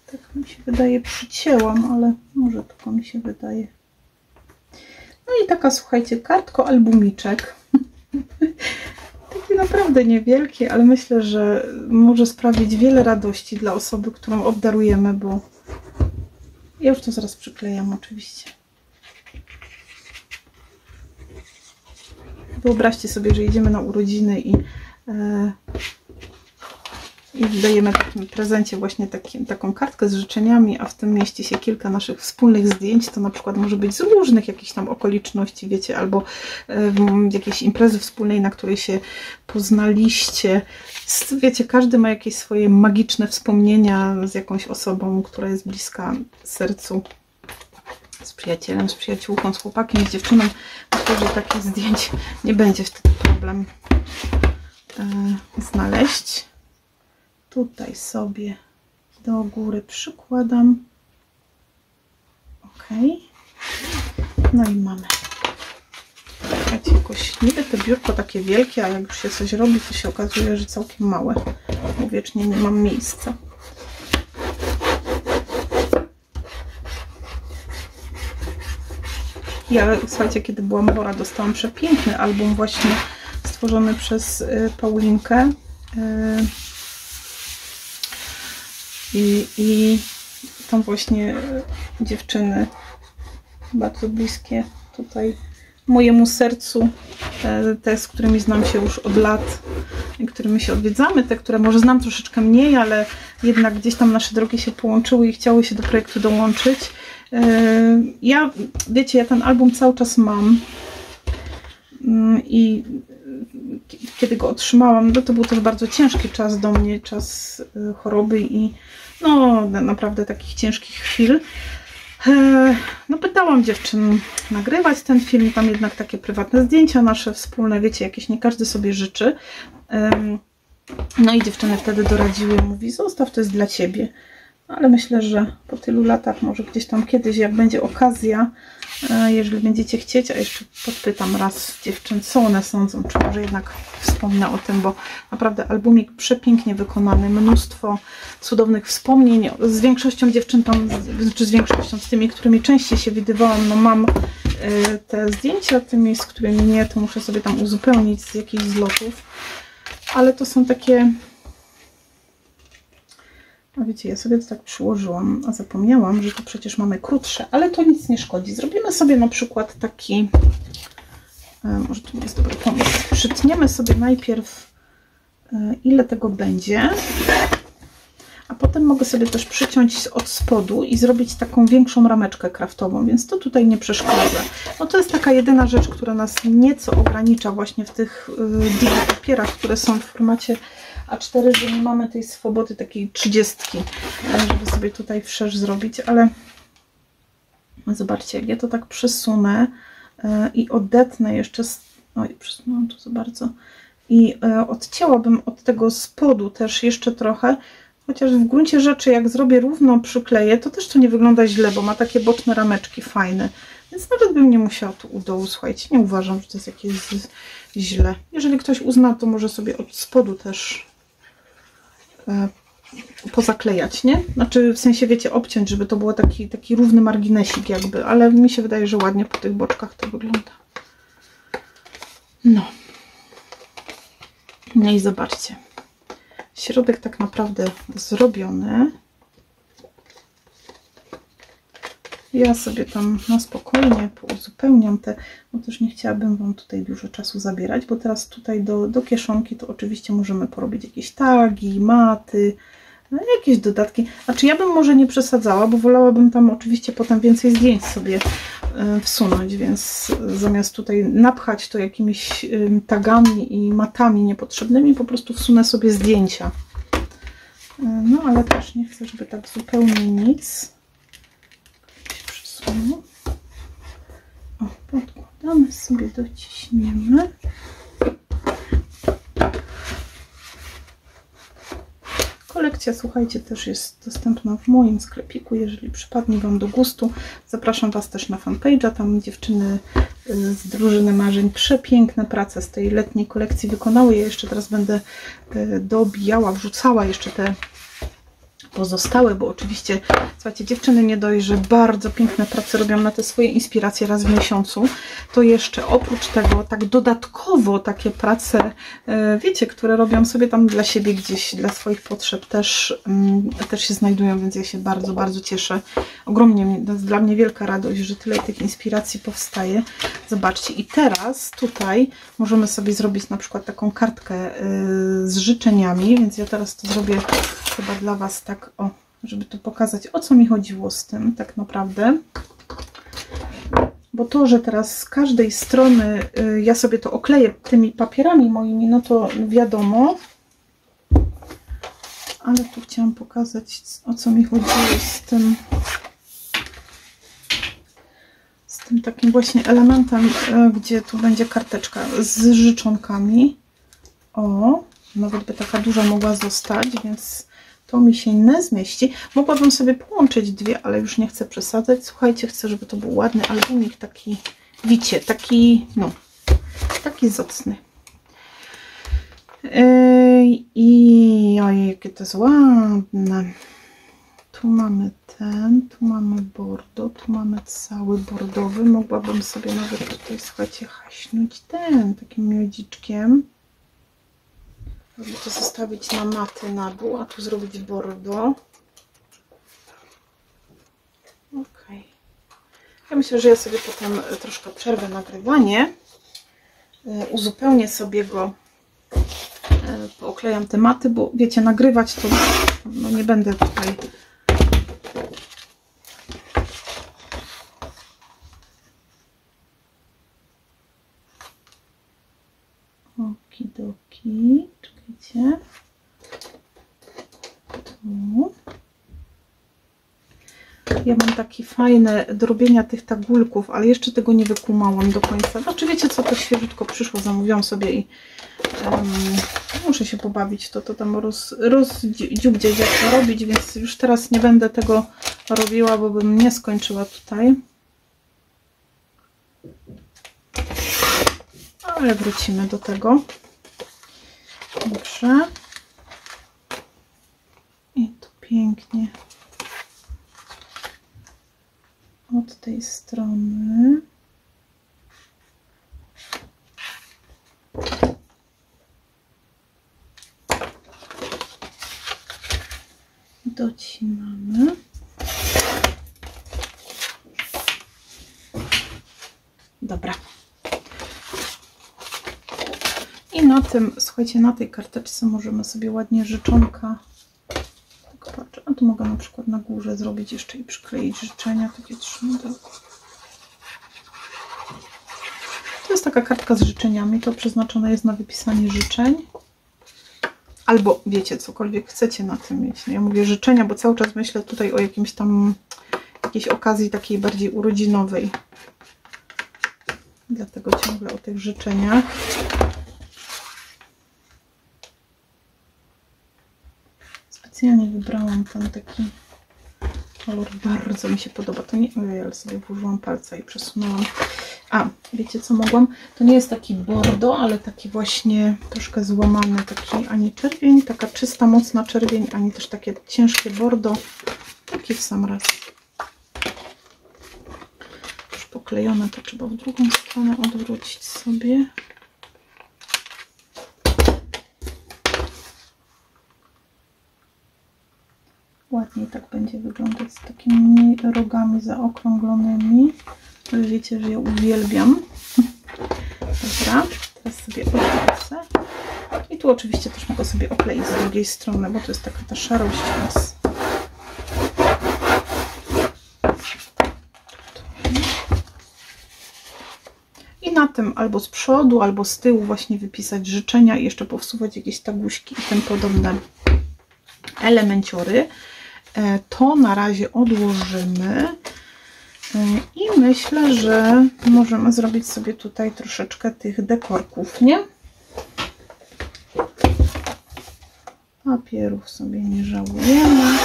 A: Tak mi się wydaje, przycięłam, ale może tylko mi się wydaje. No i taka, słuchajcie, kartko-albumiczek. Taki naprawdę niewielki, ale myślę, że może sprawić wiele radości dla osoby, którą obdarujemy, bo ja już to zaraz przyklejam oczywiście. Wyobraźcie sobie, że jedziemy na urodziny i dajemy takim prezencie właśnie taką kartkę z życzeniami, a w tym mieści się kilka naszych wspólnych zdjęć. To na przykład może być z różnych jakichś tam okoliczności, wiecie, albo jakiejś imprezy wspólnej, na której się poznaliście. Wiecie, każdy ma jakieś swoje magiczne wspomnienia z jakąś osobą, która jest bliska sercu. Z przyjacielem, z przyjaciółką, z chłopakiem, z dziewczyną. Myślę, że takich zdjęć nie będzie wtedy problem znaleźć. Tutaj sobie do góry przykładam. Ok. No i mamy. Słuchajcie, jakoś niby to biurko takie wielkie, a jak już się coś robi, to się okazuje, że całkiem małe. Bo wiecznie nie mam miejsca. Ja, słuchajcie, kiedy byłam chora, dostałam przepiękny album właśnie stworzony przez Paulinkę. I tam właśnie dziewczyny bardzo bliskie tutaj mojemu sercu, te, z którymi znam się już od lat, którymi się odwiedzamy, te, które może znam troszeczkę mniej, ale jednak gdzieś tam nasze drogi się połączyły i chciały się do projektu dołączyć. Ja, wiecie, ja ten album cały czas mam i kiedy go otrzymałam, no to był też bardzo ciężki czas do mnie, czas choroby i no naprawdę takich ciężkich chwil. No pytałam dziewczyn nagrywać ten film, tam jednak takie prywatne zdjęcia nasze wspólne, wiecie, jakieś nie każdy sobie życzy. No i dziewczyny wtedy doradziły, mówi, zostaw, to jest dla ciebie. Ale myślę, że po tylu latach, może gdzieś tam kiedyś, jak będzie okazja, jeżeli będziecie chcieć, a jeszcze podpytam raz dziewczyn, co one sądzą, czy może jednak wspomnę o tym, bo naprawdę albumik przepięknie wykonany, mnóstwo cudownych wspomnień. Z większością dziewczyn tam, czy z większością, z tymi, którymi częściej się widywałam, no mam te zdjęcia, tymi, z którymi nie, to muszę sobie tam uzupełnić z jakichś zlotów, ale to są takie... A wiecie, ja sobie to tak przyłożyłam, a zapomniałam, że to przecież mamy krótsze, ale to nic nie szkodzi. Zrobimy sobie na przykład taki, może to nie jest dobry pomysł, przytniemy sobie najpierw ile tego będzie, a potem mogę sobie też przyciąć od spodu i zrobić taką większą rameczkę kraftową, więc to tutaj nie przeszkadza. No to jest taka jedyna rzecz, która nas nieco ogranicza właśnie w tych papierach, które są w formacie A4, że nie mamy tej swobody takiej 30, żeby sobie tutaj wszerz zrobić, ale zobaczcie, jak ja to tak przesunę i odetnę jeszcze, oj, przesunęłam tu za bardzo, i odcięłabym od tego spodu też jeszcze trochę, chociaż w gruncie rzeczy jak zrobię równo przykleję, to też to nie wygląda źle, bo ma takie boczne rameczki fajne, więc nawet bym nie musiała tu u dołu, słuchajcie, nie uważam, że to jest jakieś źle. Jeżeli ktoś uzna, to może sobie od spodu też pozaklejać, nie? Znaczy w sensie, wiecie, obciąć, żeby to było taki równy marginesik jakby, ale mi się wydaje, że ładnie po tych boczkach to wygląda. No. No i zobaczcie. Środek tak naprawdę zrobiony. Ja sobie tam na spokojnie pouzupełniam te, bo też nie chciałabym Wam tutaj dużo czasu zabierać, bo teraz tutaj do kieszonki to oczywiście możemy porobić jakieś tagi, maty, jakieś dodatki. Znaczy ja bym może nie przesadzała, bo wolałabym tam oczywiście potem więcej zdjęć sobie wsunąć, więc zamiast tutaj napchać to jakimiś tagami i matami niepotrzebnymi, po prostu wsunę sobie zdjęcia. No ale też nie chcę, żeby tak zupełnie nic. O, podkładamy sobie, dociśniemy. Kolekcja, słuchajcie, też jest dostępna w moim sklepiku, jeżeli przypadnie Wam do gustu. Zapraszam Was też na fanpage'a, tam dziewczyny z drużyny marzeń przepiękne prace z tej letniej kolekcji wykonały. Ja jeszcze teraz będę dobijała, wrzucała jeszcze te pozostałe, bo oczywiście, słuchajcie, dziewczyny nie dość, że bardzo piękne prace robią na te swoje inspiracje raz w miesiącu, to jeszcze oprócz tego tak dodatkowo takie prace, wiecie, które robią sobie tam dla siebie gdzieś, dla swoich potrzeb też się znajdują, więc ja się bardzo, bardzo cieszę. Ogromnie, to jest dla mnie wielka radość, że tyle tych inspiracji powstaje. Zobaczcie, i teraz tutaj możemy sobie zrobić na przykład taką kartkę z życzeniami, więc ja teraz to zrobię chyba dla Was tak, o, żeby to pokazać, o co mi chodziło z tym tak naprawdę. Bo to, że teraz z każdej strony ja sobie to okleję tymi papierami moimi, no to wiadomo. Ale tu chciałam pokazać, o co mi chodziło z tym takim właśnie elementem, gdzie tu będzie karteczka z życzonkami. O, nawet by taka duża mogła zostać, więc To mi się nie zmieści. Mogłabym sobie połączyć dwie, ale już nie chcę przesadzać. Słuchajcie, chcę, żeby to był ładny albumik, taki, wiecie, taki, no, taki zacny. I ojej, jakie to jest ładne. Tu mamy ten, tu mamy bordo, tu mamy cały bordowy. Mogłabym sobie nawet tutaj, słuchajcie, haśnąć ten takim miodziczkiem. Żeby to zostawić na maty na dół, a tu zrobić bordo. Ok. Ja myślę, że ja sobie potem troszkę przerwę nagrywanie. Uzupełnię sobie go, pooklejam te maty, bo wiecie, nagrywać to no nie będę tutaj. Okidoki, czekajcie. Tu. Ja mam takie fajne do robienia tych tagulków, ale jeszcze tego nie wykumałam do końca. Znaczy wiecie co, to świeżutko przyszło, zamówiłam sobie i muszę się pobawić, to tam rozdziubdzieć jak to robić, więc już teraz nie będę tego robiła, bo bym nie skończyła tutaj. Ale wrócimy do tego. Dobrze. I tu pięknie od tej strony. Docinamy. Dobra. I na tym, słuchajcie, na tej karteczce możemy sobie ładnie życzonka. Tak patrzę, a tu mogę na przykład na górze zrobić jeszcze i przykleić życzenia, takie 3 modelki. To jest taka kartka z życzeniami, to przeznaczone jest na wypisanie życzeń. Albo wiecie, cokolwiek chcecie na tym mieć. No ja mówię życzenia, bo cały czas myślę tutaj o jakimś tam, jakiejś okazji takiej bardziej urodzinowej. Dlatego ciągle o tych życzeniach. Specjalnie wybrałam ten taki kolor, bardzo mi się podoba. To nie, ojej, ale sobie włożyłam palca i przesunęłam. A, wiecie co mogłam? To nie jest taki bordo, ale taki właśnie troszkę złamany, taki ani czerwień, taka czysta, mocna czerwień, ani też takie ciężkie bordo. Taki w sam raz. Już poklejone, to trzeba w drugą stronę odwrócić sobie. Ładniej tak będzie wyglądać z takimi rogami zaokrąglonymi. Wy wiecie, że ja uwielbiam. Dobra, teraz sobie odwrócę. I tu oczywiście też mogę sobie okleić z drugiej strony, bo to jest taka ta szarość, więc... I na tym albo z przodu, albo z tyłu właśnie wypisać życzenia i jeszcze powsuwać jakieś taguśki i tym podobne elemenciory. To na razie odłożymy i myślę, że możemy zrobić sobie tutaj troszeczkę tych dekorków, nie? Papierów sobie nie żałujemy.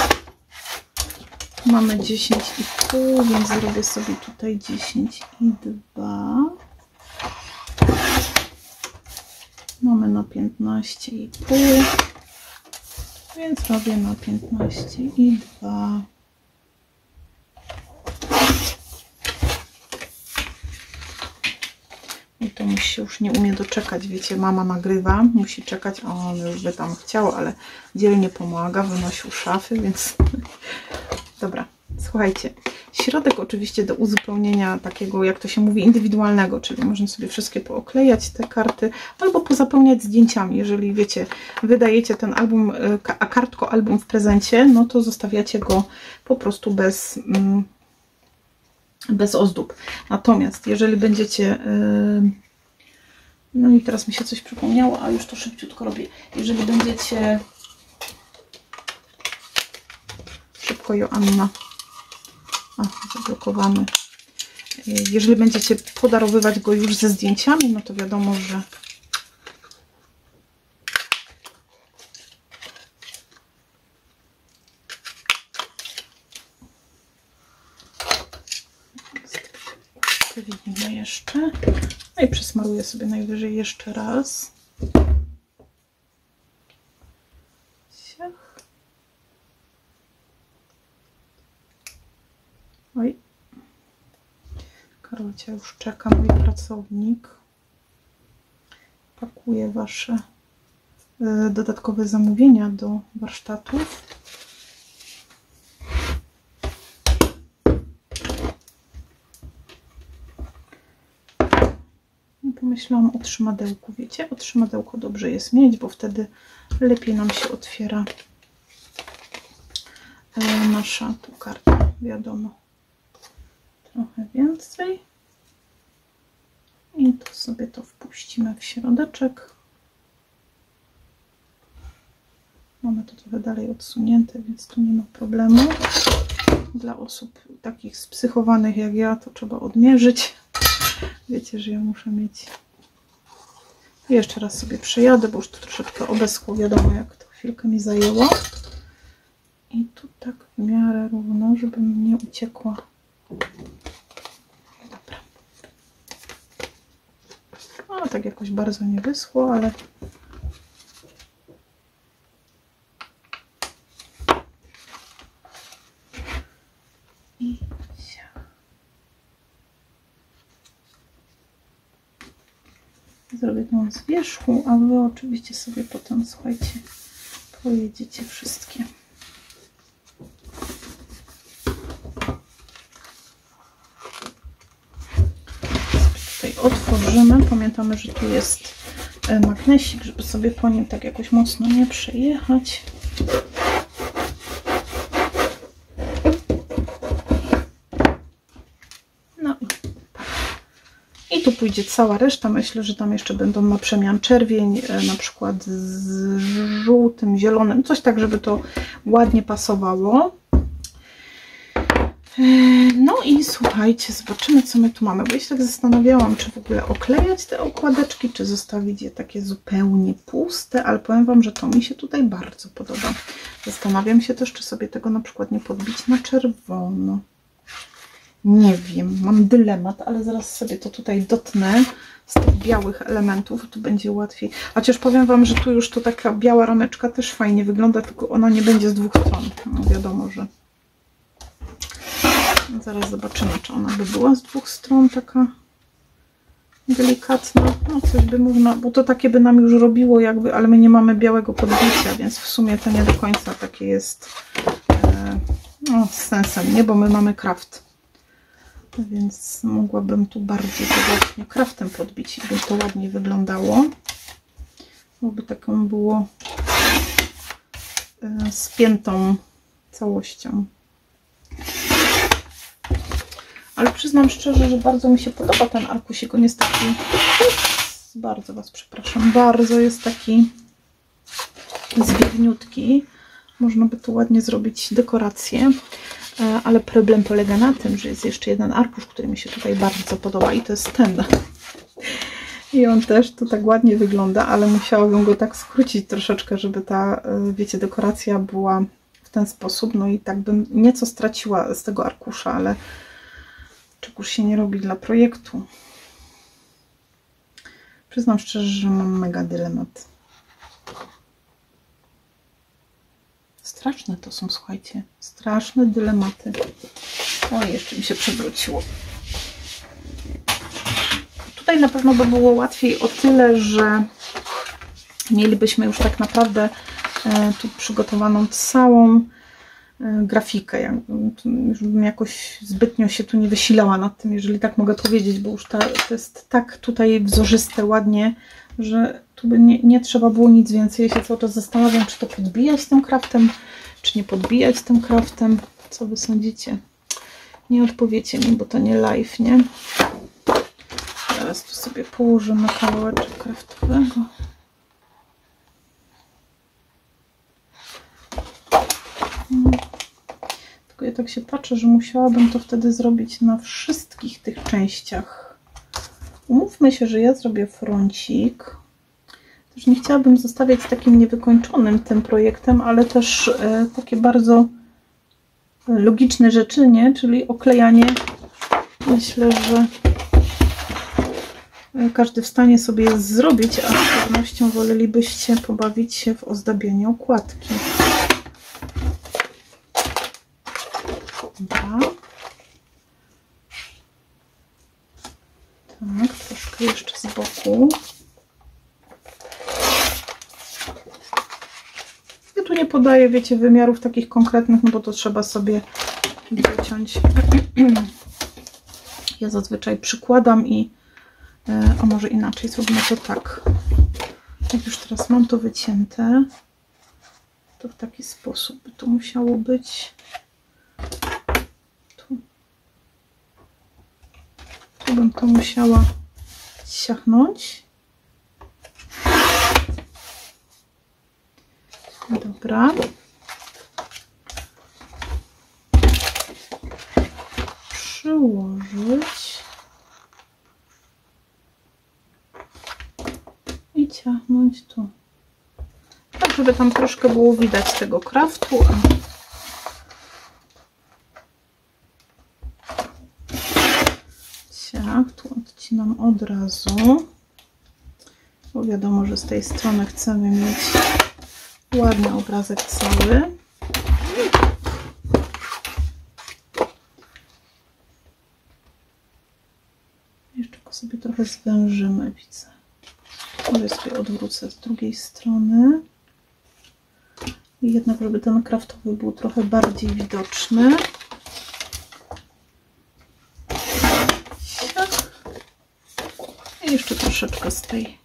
A: Mamy 10,5, więc zrobię sobie tutaj 10,2. Mamy na 15,5. Więc robię na 15,2. I to musi się już nie umie doczekać. Wiecie, mama nagrywa, musi czekać, a on już by tam chciał, ale dzielnie pomaga, wynosił szafy, więc dobra, słuchajcie. Środek oczywiście do uzupełnienia takiego, jak to się mówi, indywidualnego, czyli można sobie wszystkie pooklejać te karty, albo pozapełniać zdjęciami. Jeżeli wiecie, wydajecie ten album, kartko album w prezencie, no to zostawiacie go po prostu bez ozdób. Natomiast jeżeli będziecie, no i teraz mi się coś przypomniało, a już to szybciutko robię. Jeżeli będziecie, szybko Joanna, zablokowany. Jeżeli będziecie podarowywać go już ze zdjęciami, no to wiadomo, że przewinimy jeszcze. No i przesmaruję sobie najwyżej jeszcze raz. Ciach. Oj. Karolcia już czeka, mój pracownik. Pakuje Wasze dodatkowe zamówienia do warsztatów. Pomyślałam o trzymadełku, wiecie? O trzymadełku dobrze jest mieć, bo wtedy lepiej nam się otwiera nasza tu karta, wiadomo. Trochę więcej. I tu sobie to wpuścimy w środeczek. Mamy to trochę dalej odsunięte, więc tu nie ma problemu. Dla osób takich spsychowanych jak ja to trzeba odmierzyć. Wiecie, że ja muszę mieć... Jeszcze raz sobie przejadę, bo już to troszeczkę obeschło, wiadomo jak to chwilkę mi zajęło. I tu tak w miarę równo, żeby mi nie uciekła. Dobra. No tak jakoś bardzo nie wyschło, ale... I zrobię tą z wierzchu, a Wy oczywiście sobie potem, słuchajcie, pojedziecie wszystkie. Tutaj otworzymy. Pamiętamy, że tu jest magnesik, żeby sobie po nim tak jakoś mocno nie przejechać. No i tu pójdzie cała reszta. Myślę, że tam jeszcze będą na przemian czerwień, na przykład z żółtym, zielonym, coś tak, żeby to ładnie pasowało. No i słuchajcie, zobaczymy, co my tu mamy, bo ja się tak zastanawiałam, czy w ogóle oklejać te okładeczki, czy zostawić je takie zupełnie puste, ale powiem Wam, że to mi się tutaj bardzo podoba. Zastanawiam się też, czy sobie tego na przykład nie podbić na czerwono. Nie wiem, mam dylemat, ale zaraz sobie to tutaj dotnę z tych białych elementów, tu będzie łatwiej. Chociaż powiem Wam, że tu już to taka biała rameczka też fajnie wygląda, tylko ona nie będzie z dwóch stron. No wiadomo, że... Zaraz zobaczymy, czy ona by była z dwóch stron taka delikatna. No coś by można, bo to takie by nam już robiło jakby, ale my nie mamy białego podbicia, więc w sumie to nie do końca takie jest no, z sensem, nie? Bo my mamy kraft. Więc mogłabym tu bardziej to właśnie kraftem podbić i by to ładniej wyglądało. Bo by taką było spiętą całością. Ale przyznam szczerze, że bardzo mi się podoba ten arkusik. On jest taki... Bardzo Was przepraszam. Bardzo jest taki zwiewniutki. Można by tu ładnie zrobić dekorację. Ale problem polega na tym, że jest jeszcze jeden arkusz, który mi się tutaj bardzo podoba i to jest ten. I on też tu tak ładnie wygląda, ale musiałabym go tak skrócić troszeczkę, żeby ta, wiecie, dekoracja była w ten sposób. No i tak bym nieco straciła z tego arkusza, ale czegoś się nie robi dla projektu. Przyznam szczerze, że mam mega dylemat. Straszne to są, słuchajcie. Straszne dylematy. O, jeszcze mi się przewróciło. Tutaj na pewno by było łatwiej o tyle, że mielibyśmy już tak naprawdę tu przygotowaną całą grafikę. Już bym jakoś zbytnio się tu nie wysilała nad tym, jeżeli tak mogę powiedzieć, bo już to jest tak tutaj wzorzyste, ładnie, że tu by nie trzeba było nic więcej. Ja się cały czas zastanawiam, czy to podbijać tym kraftem, czy nie podbijać tym kraftem. Co Wy sądzicie? Nie odpowiecie mi, bo to nie live, nie? Teraz tu sobie położymy kawałeczek kraftowego. Tylko ja tak się patrzę, że musiałabym to wtedy zrobić na wszystkich tych częściach. Umówmy się, że ja zrobię froncik. Też nie chciałabym zostawiać takim niewykończonym tym projektem, ale też takie bardzo logiczne rzeczy, nie? Czyli oklejanie. Myślę, że każdy w stanie sobie je zrobić, a z pewnością wolelibyście pobawić się w ozdabianie okładki. Dobra. Tak, troszkę jeszcze z boku. Ja tu nie podaję, wiecie, wymiarów takich konkretnych, no bo to trzeba sobie wyciąć. Ja zazwyczaj przykładam i a może inaczej, zrobimy to tak. Jak już teraz mam to wycięte, to w taki sposób by to musiało być. Tu bym to musiała siachnąć. Dobra. Przyłożyć. I ciachnąć tu. Tak, żeby tam troszkę było widać tego kraftu. Ciach, tu odcinam od razu. Bo wiadomo, że z tej strony chcemy mieć ładny obrazek cały. Jeszcze go sobie trochę zwężymy, widzę. Może sobie odwrócę z drugiej strony. I jednak, żeby ten kraftowy był trochę bardziej widoczny. I jeszcze troszeczkę z tej.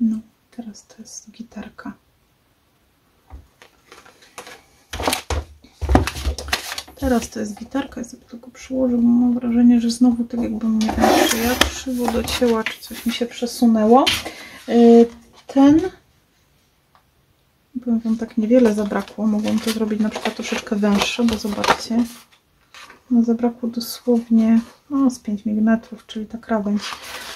A: No, teraz to jest gitarka. Teraz to jest gitarka, ja sobie tylko przyłożę, bo mam wrażenie, że znowu tak jakbym, nie wiem, czy ja krzywo docięła, czy coś mi się przesunęło. Ten, powiem wam, tak niewiele zabrakło, mogłam to zrobić na przykład troszeczkę węższe, bo zobaczcie, no zabrakło dosłownie z 5 mm, czyli ta krawędź.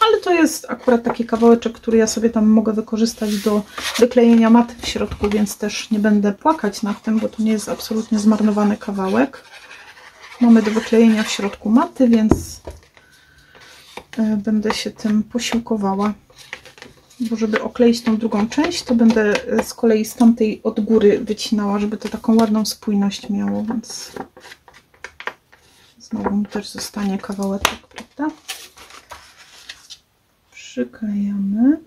A: Ale to jest akurat taki kawałeczek, który ja sobie tam mogę wykorzystać do wyklejenia maty w środku, więc też nie będę płakać nad tym, bo to nie jest absolutnie zmarnowany kawałek. Mamy do wyklejenia w środku maty, więc będę się tym posiłkowała. Bo żeby okleić tą drugą część, to będę z kolei z tamtej od góry wycinała, żeby to taką ładną spójność miało, więc znowu mi też zostanie kawałeczek, prawda? Przyklejamy.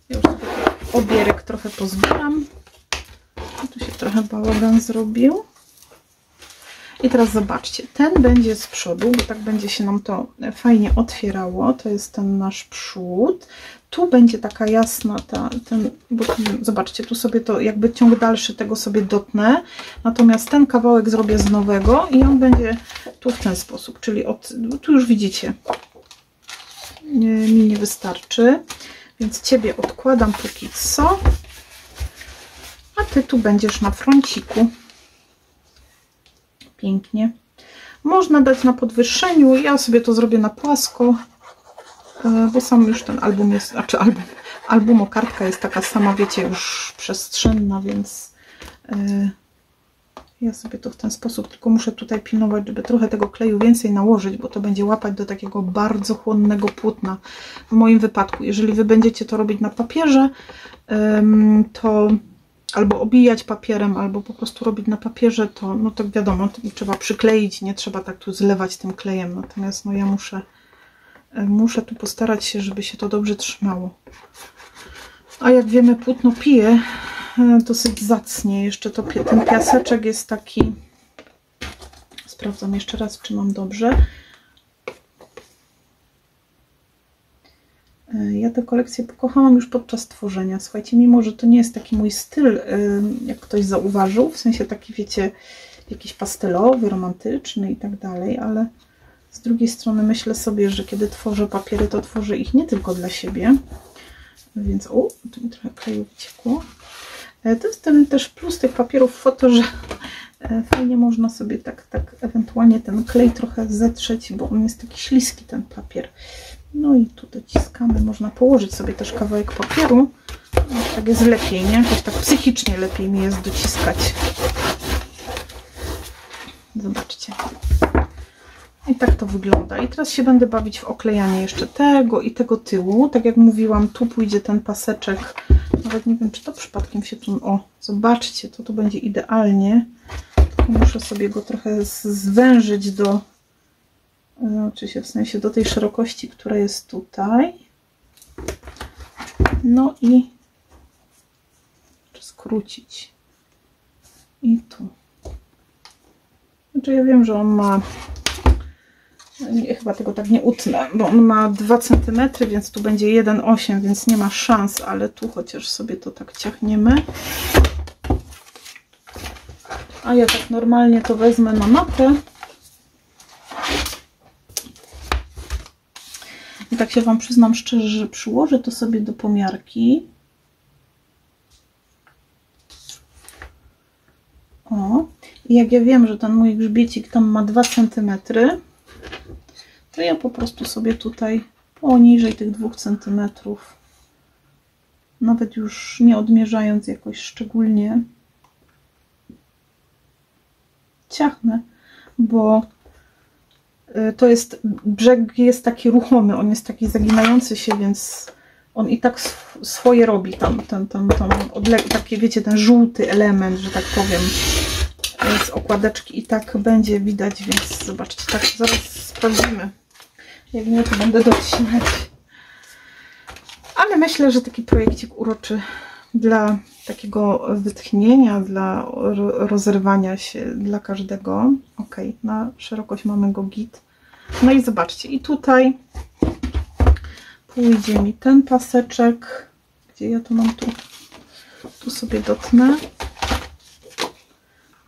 A: Ja już sobie obierek trochę pozbieram. Tu się trochę bałagan zrobił. I teraz zobaczcie, ten będzie z przodu, bo tak będzie się nam to fajnie otwierało. To jest ten nasz przód. Tu będzie taka jasna bo zobaczcie, tu sobie to jakby ciąg dalszy tego sobie dotnę. Natomiast ten kawałek zrobię z nowego i on będzie tu w ten sposób, czyli tu już widzicie, mi nie wystarczy. Więc Ciebie odkładam póki co, a Ty tu będziesz na fronciku. Pięknie. Można dać na podwyższeniu, ja sobie to zrobię na płasko, bo sam już ten album jest, znaczy albumokardka jest taka sama, wiecie, już przestrzenna, więc ja sobie to w ten sposób, tylko muszę tutaj pilnować, żeby trochę tego kleju więcej nałożyć, bo to będzie łapać do takiego bardzo chłonnego płótna. W moim wypadku, jeżeli Wy będziecie to robić na papierze, to albo obijać papierem, albo po prostu robić na papierze, to no to wiadomo, to trzeba przykleić, nie trzeba tak tu zlewać tym klejem, natomiast no ja muszę tu postarać się, żeby się to dobrze trzymało. A jak wiemy, płótno pije dosyć zacnie. Jeszcze ten piaseczek jest taki, sprawdzam jeszcze raz, czy mam dobrze. Ja tę kolekcję pokochałam już podczas tworzenia. Słuchajcie, mimo że to nie jest taki mój styl, jak ktoś zauważył, w sensie taki, wiecie, jakiś pastelowy, romantyczny i tak dalej, ale z drugiej strony myślę sobie, że kiedy tworzę papiery, to tworzę ich nie tylko dla siebie. Więc, tu mi trochę kleju wyciekło. To jest ten też plus tych papierów foto, że fajnie można sobie tak ewentualnie ten klej trochę zetrzeć, bo on jest taki śliski, ten papier. No i tu dociskamy, można położyć sobie też kawałek papieru. No, tak jest lepiej, nie? Jakoś tak psychicznie lepiej mi jest dociskać. Zobaczcie. I tak to wygląda. I teraz się będę bawić w oklejanie jeszcze tego i tego tyłu. Tak jak mówiłam, tu pójdzie ten paseczek. Nawet nie wiem, czy to przypadkiem się tu... O, zobaczcie, to tu będzie idealnie. Tylko muszę sobie go trochę zwężyć do... Oczywiście w sensie do tej szerokości, która jest tutaj. No i skrócić. I tu. Znaczy ja wiem, że on ma... Nie, chyba tego tak nie utnę, bo on ma 2 cm, więc tu będzie 1,8, więc nie ma szans, ale tu chociaż sobie to tak ciachniemy. A ja tak normalnie to wezmę na matę. I tak się Wam przyznam szczerze, że przyłożę to sobie do pomiarki. O, i jak ja wiem, że ten mój grzbiecik tam ma 2 cm, to ja po prostu sobie tutaj poniżej tych 2 cm, nawet już nie odmierzając jakoś szczególnie, ciachnę, bo to jest, brzeg jest taki ruchomy, on jest taki zaginający się, więc on i tak swoje robi, taki, wiecie, ten żółty element, że tak powiem, z okładeczki i tak będzie widać, więc zobaczcie, tak zaraz sprawdzimy. Jak nie, to będę docinać. Ale myślę, że taki projekcik uroczy dla takiego wytchnienia, dla rozerwania się dla każdego. Ok, na szerokość mamy go git. No i zobaczcie, i tutaj pójdzie mi ten paseczek. Gdzie ja to mam tu? Tu sobie dotnę.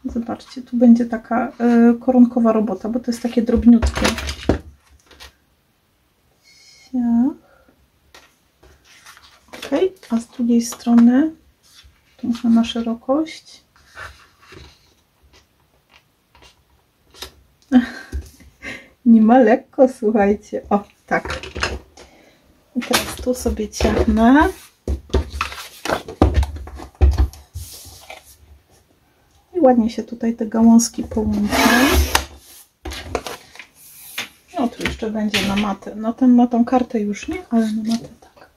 A: Zobaczcie, tu będzie taka koronkowa robota, bo to jest takie drobniutkie. Ok, a z drugiej strony tu muszę na szerokość. Nie ma lekko, słuchajcie. O, tak. I teraz tu sobie ciachnę. I ładnie się tutaj te gałązki połączą. No tu jeszcze będzie na matę. Na tą kartę już nie, ale na matę tak.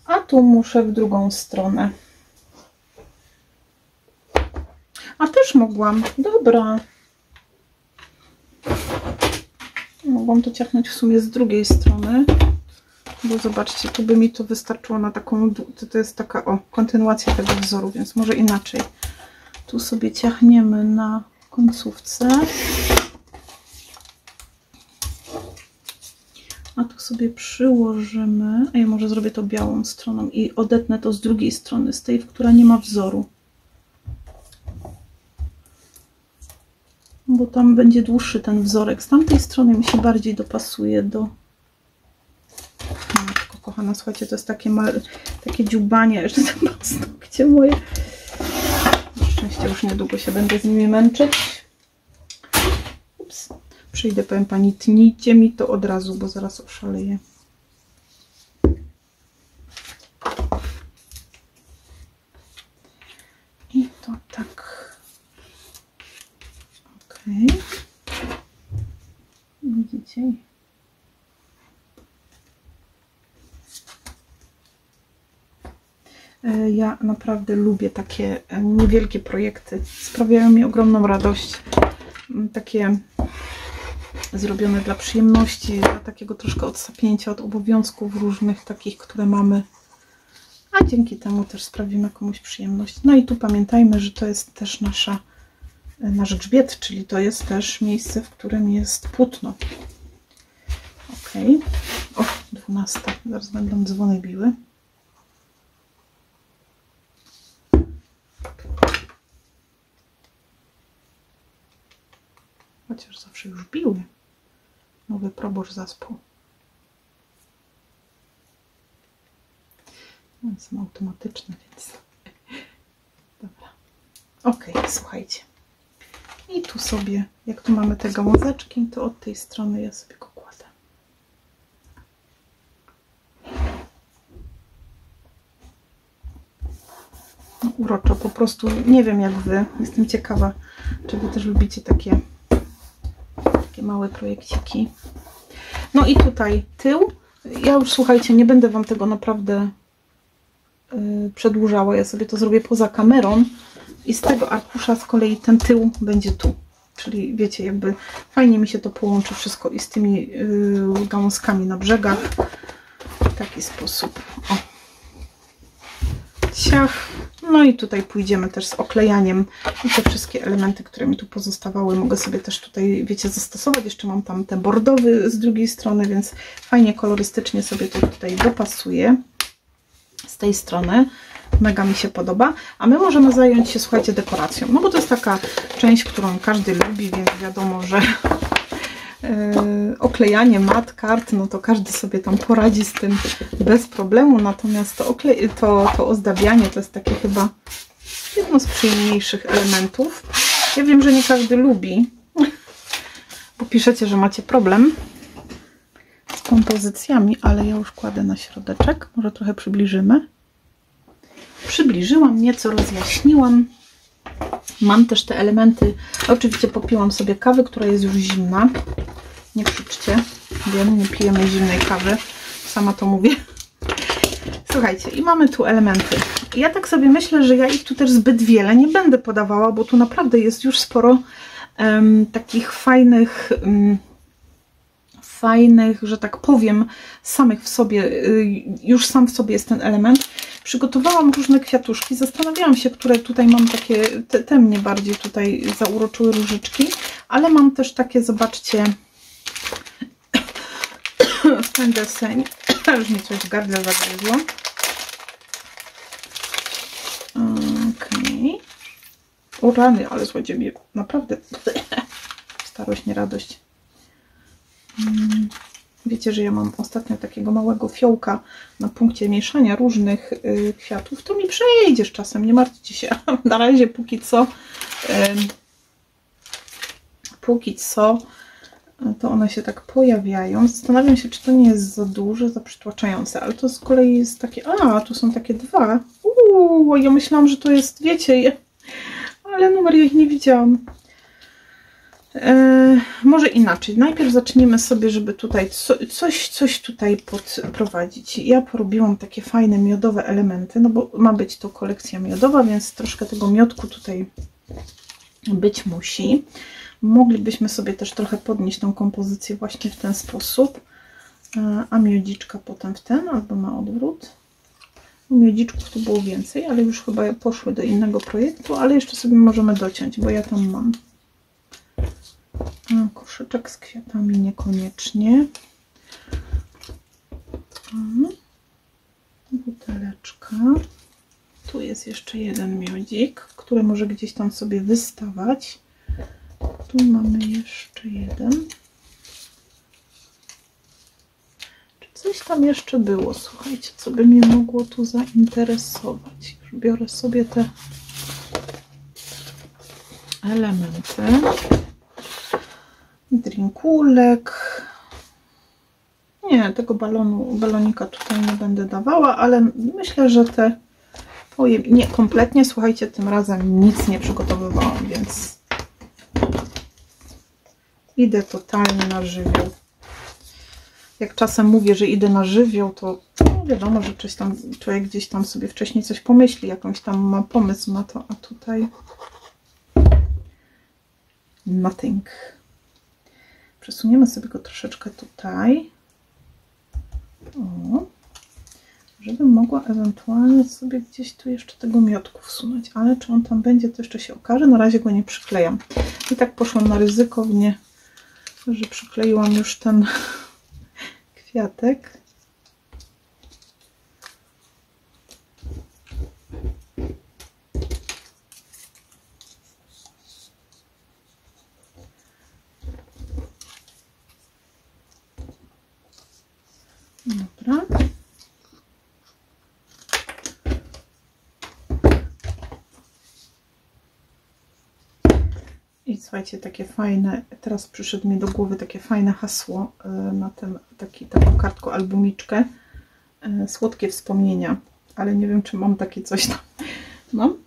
A: A tu muszę w drugą stronę. A też mogłam. Dobra. Mogłam to ciachnąć w sumie z drugiej strony. Bo zobaczcie, tu by mi to wystarczyło na taką... To jest taka, o, kontynuacja tego wzoru, więc może inaczej. Tu sobie ciachniemy na końcówce. A tu sobie przyłożymy, a ja może zrobię to białą stroną i odetnę to z drugiej strony, z tej, która nie ma wzoru. Bo tam będzie dłuższy ten wzorek. Z tamtej strony mi się bardziej dopasuje do... Matko kochana, słuchajcie, to jest takie dziubanie, jeszcze te paznokcie moje. Na szczęście już niedługo się będę z nimi męczyć. Ups. Przyjdę, powiem Pani, tnijcie mi to od razu, bo zaraz oszaleję. I to tak. Ok. Widzicie? Ja naprawdę lubię takie niewielkie projekty. Sprawiają mi ogromną radość. Takie zrobione dla przyjemności, dla takiego troszkę odsapnięcia od obowiązków różnych takich, które mamy. A dzięki temu też sprawimy komuś przyjemność. No i tu pamiętajmy, że to jest też nasz grzbiet, czyli to jest też miejsce, w którym jest płótno. Ok. O, 12. Zaraz będą dzwony biły. Chociaż zawsze już biły. Nowy proboszcz zaspał. Są automatyczne, więc Ok, słuchajcie. I tu sobie, jak tu mamy te gałązeczki, to od tej strony ja sobie go kładę. No, uroczo, po prostu nie wiem jak wy. Jestem ciekawa, czy wy też lubicie takie małe projekciki. No i tutaj tył. Ja już, słuchajcie, nie będę wam tego naprawdę przedłużała. Ja sobie to zrobię poza kamerą i z tego arkusza z kolei ten tył będzie tu. Czyli wiecie, jakby fajnie mi się to połączy wszystko i z tymi gałązkami na brzegach. W taki sposób. O. Ciach. No i tutaj pójdziemy też z oklejaniem i te wszystkie elementy, które mi tu pozostawały, mogę sobie też tutaj, wiecie, zastosować. Jeszcze mam tam te bordowy z drugiej strony, więc fajnie kolorystycznie sobie to tutaj dopasuję z tej strony. Mega mi się podoba. A my możemy zająć się, słuchajcie, dekoracją. No bo to jest taka część, którą każdy lubi, więc wiadomo, że oklejanie mat, kart, no to każdy sobie tam poradzi z tym bez problemu. Natomiast to ozdabianie to jest takie chyba jedno z przyjemniejszych elementów. Ja wiem, że nie każdy lubi, bo piszecie, że macie problem z kompozycjami, ale ja już kładę na środeczek. Może trochę przybliżymy. Przybliżyłam, nieco rozjaśniłam. Mam też te elementy. Oczywiście popiłam sobie kawy, która jest już zimna. Nie krzyczcie. Wiem, nie pijemy zimnej kawy. Sama to mówię. Słuchajcie, i mamy tu elementy. Ja tak sobie myślę, że ja ich tu też zbyt wiele nie będę podawała, bo tu naprawdę jest już sporo takich fajnych, że tak powiem, samych w sobie, już sam w sobie jest ten element. Przygotowałam różne kwiatuszki, zastanawiałam się, które tutaj mam takie, te mnie bardziej tutaj zauroczyły różyczki, ale mam też takie, zobaczcie, w ten deseń, już mi coś w gardle zagryzło. Okej. O rany, ale słuchajcie, mnie naprawdę starość, nie radość. Wiecie, że ja mam ostatnio takiego małego fiołka na punkcie mieszania różnych kwiatów. To mi przejdzie z czasem, nie martwcie się. Na razie póki co to one się tak pojawiają. Zastanawiam się, czy to nie jest za duże, za przytłaczające, ale to z kolei jest takie... A, tu są takie dwa. Ja myślałam, że to jest, wiecie, ale numer ja ich nie widziałam. Może inaczej. Najpierw zaczniemy sobie, żeby tutaj coś tutaj podprowadzić. Ja porobiłam takie fajne miodowe elementy, no bo ma być to kolekcja miodowa, więc troszkę tego miodku tutaj być musi. Moglibyśmy sobie też trochę podnieść tą kompozycję właśnie w ten sposób, a miodziczka potem w ten, albo na odwrót. Miodziczków tu było więcej, ale już chyba poszły do innego projektu, ale jeszcze sobie możemy dociąć, bo ja tam mam koszyczek z kwiatami niekoniecznie. Buteleczka. Tu jest jeszcze jeden miodzik, który może gdzieś tam sobie wystawać. Tu mamy jeszcze jeden. Czy coś tam jeszcze było? Słuchajcie, co by mnie mogło tu zainteresować? Już biorę sobie te elementy. Drinkulek. Nie, tego balonika tutaj nie będę dawała, ale myślę, że te... Nie, kompletnie, słuchajcie, tym razem nic nie przygotowywałam, więc idę totalnie na żywioł. Jak czasem mówię, że idę na żywioł, to no wiadomo, że człowiek gdzieś tam sobie wcześniej coś pomyśli, jakąś tam ma pomysł na to, a tutaj nothing. Przesuniemy sobie go troszeczkę tutaj. O, żebym mogła ewentualnie sobie gdzieś tu jeszcze tego miodku wsunąć, ale czy on tam będzie, to jeszcze się okaże. Na razie go nie przyklejam. I tak poszłam na ryzykownie, że przykleiłam już ten kwiatek. Dobra. I słuchajcie, takie fajne, teraz przyszedł mi do głowy takie fajne hasło na taką kartką albumiczkę. Słodkie wspomnienia, ale nie wiem, czy mam takie coś tam. Mam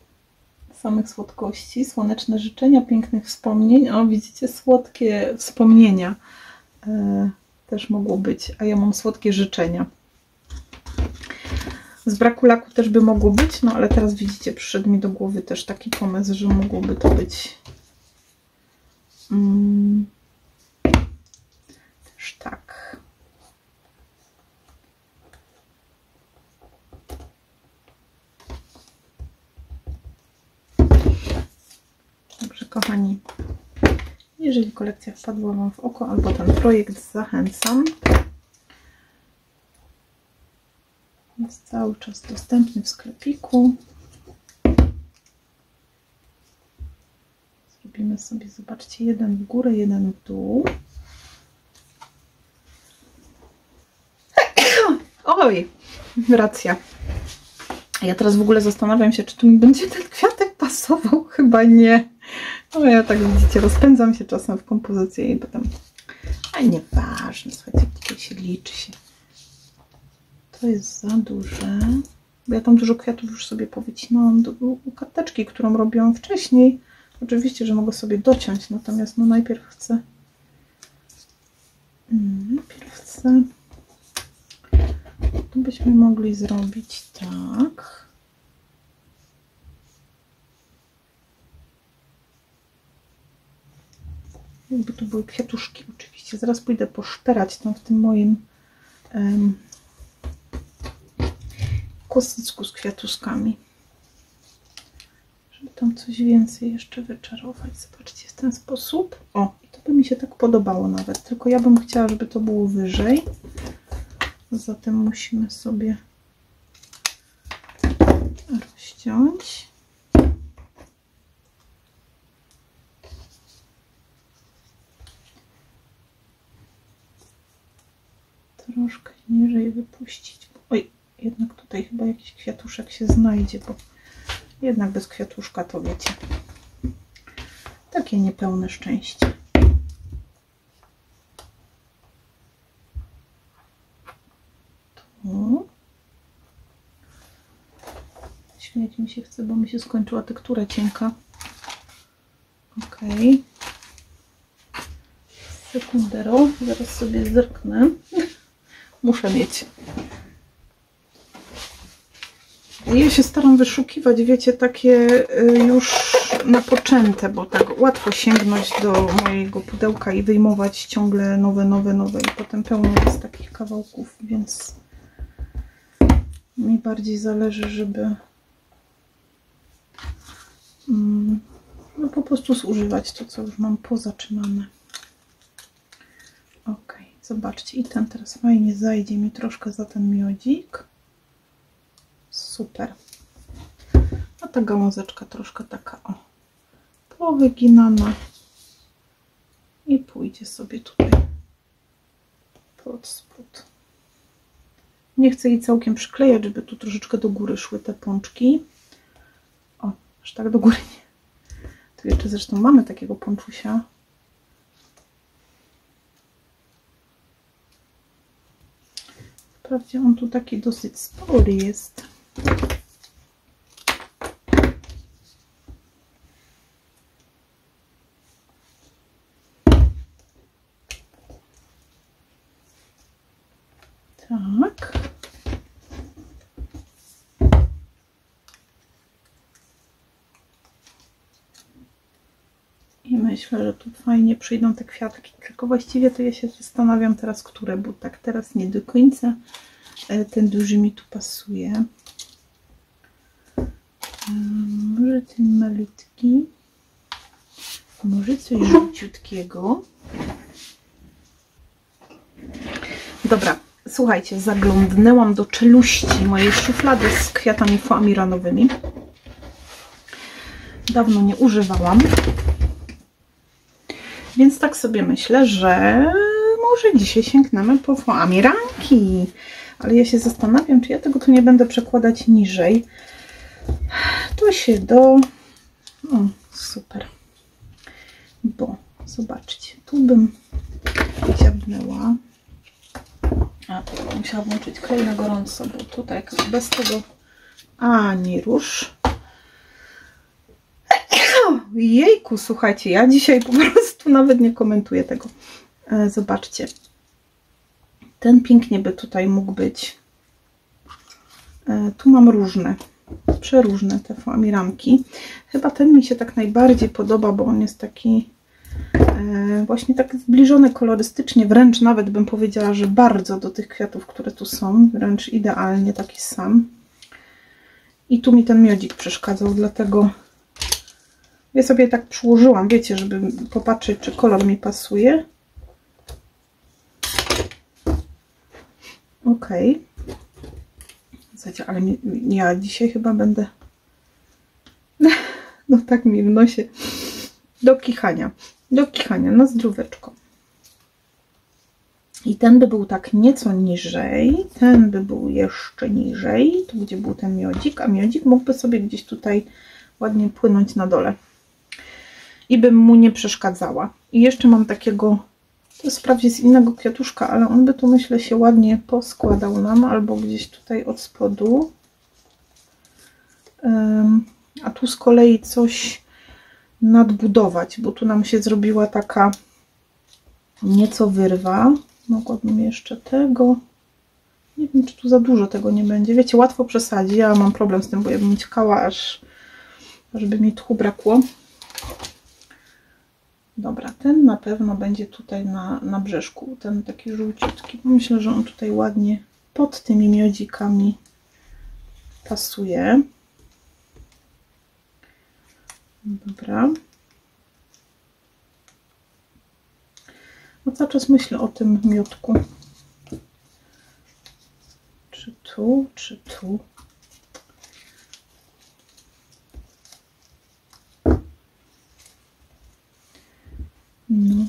A: samych słodkości, słoneczne życzenia, pięknych wspomnień. O, widzicie, słodkie wspomnienia też mogło być, a ja mam słodkie życzenia. Z braku laku też by mogło być, no ale teraz widzicie, przyszedł mi do głowy też taki pomysł, że mogłoby to być też tak. Dobrze, kochani, jeżeli kolekcja wpadła Wam w oko albo ten projekt, zachęcam. Jest cały czas dostępny w sklepiku. Zrobimy sobie, zobaczcie, jeden w górę, jeden w dół. Oj, racja. Ja teraz w ogóle zastanawiam się, czy tu mi będzie ten kwiatek pasował. Chyba nie. No ja tak, widzicie, rozpędzam się czasem w kompozycję i potem... A nieważne, słuchajcie, tutaj się liczy się. To jest za duże. Bo ja tam dużo kwiatów już sobie powycinałam do karteczki, którą robiłam wcześniej. Oczywiście, że mogę sobie dociąć, natomiast no najpierw chcę... To byśmy mogli zrobić tak. Jakby tu były kwiatuszki oczywiście. Zaraz pójdę poszperać tam w tym moim kosyczku z kwiatuszkami. Żeby tam coś więcej jeszcze wyczarować. Zobaczcie, w ten sposób. O, i to by mi się tak podobało nawet. Tylko ja bym chciała, żeby to było wyżej. Zatem musimy sobie rozciąć. Troszkę niżej wypuścić. Oj, jednak tutaj chyba jakiś kwiatuszek się znajdzie, bo jednak bez kwiatuszka to wiecie. Takie niepełne szczęście. Tu. Śmiać mi się chce, bo mi się skończyła tektura cienka. Ok. Sekundero, zaraz sobie zerknę. Muszę mieć. Ja się staram wyszukiwać, wiecie, takie już napoczęte, bo tak łatwo sięgnąć do mojego pudełka i wyjmować ciągle nowe i potem pełno jest takich kawałków, więc mi bardziej zależy, żeby no po prostu zużywać to, co już mam pozaczynane. Ok, zobaczcie, i ten teraz fajnie zajdzie mi troszkę za ten miodzik. Super. A ta gałązeczka troszkę taka o powyginana i pójdzie sobie tutaj pod spód. Nie chcę jej całkiem przyklejać, żeby tu troszeczkę do góry szły te pączki. O, aż tak do góry nie. Tu jeszcze zresztą mamy takiego pączusia. Wprawdzie on tu taki dosyć spory jest. Tak. I myślę, że tu fajnie przyjdą te kwiatki. Tylko właściwie to ja się zastanawiam teraz, które, bo tak teraz nie do końca ten duży mi tu pasuje. Może ten malutki. Może coś żółciutkiego. Dobra, słuchajcie, zaglądnęłam do czeluści mojej szuflady z kwiatami foamiranowymi. Dawno nie używałam. Więc tak sobie myślę, że może dzisiaj sięgniemy po foamiranki. Ale ja się zastanawiam, czy ja tego tu nie będę przekładać niżej. To się do... O, super. bo zobaczcie, tu bym dziabnęła. A, to musiała włączyć klej na gorąco, bo tutaj bez tego ani rusz. Jejku, słuchajcie, ja dzisiaj po prostu nawet nie komentuję tego. Zobaczcie. Ten pięknie by tutaj mógł być. Tu mam różne, przeróżne te foamiramki. Chyba ten mi się tak najbardziej podoba, bo on jest taki właśnie tak zbliżony kolorystycznie, wręcz nawet bym powiedziała, że bardzo do tych kwiatów, które tu są, wręcz idealnie taki sam. I tu mi ten miodzik przeszkadzał, dlatego ja sobie tak przyłożyłam, wiecie, żeby popatrzeć, czy kolor mi pasuje. Ok. Słuchajcie, ale ja dzisiaj chyba będę no tak mi w nosie do kichania na zdróweczko. I ten by był tak nieco niżej, ten by był jeszcze niżej, tu gdzie był ten miodzik, a miodzik mógłby sobie gdzieś tutaj ładnie płynąć na dole i bym mu nie przeszkadzała. I jeszcze mam takiego, to jest wprawdzie z innego kwiatuszka, ale on by tu, myślę, się ładnie poskładał nam, albo gdzieś tutaj od spodu. A tu z kolei coś nadbudować, bo tu nam się zrobiła taka nieco wyrwa. Mogłabym jeszcze tego. Nie wiem, czy tu za dużo tego nie będzie. Wiecie, łatwo przesadzi. Ja mam problem z tym, bo ja bym ciekała, aż by mi tchu brakło. Dobra, ten na pewno będzie tutaj na brzeszku. Ten taki żółciutki. Myślę, że on tutaj ładnie pod tymi miodzikami pasuje. Dobra. No cały czas myślę o tym miodku. Czy tu, czy tu? No.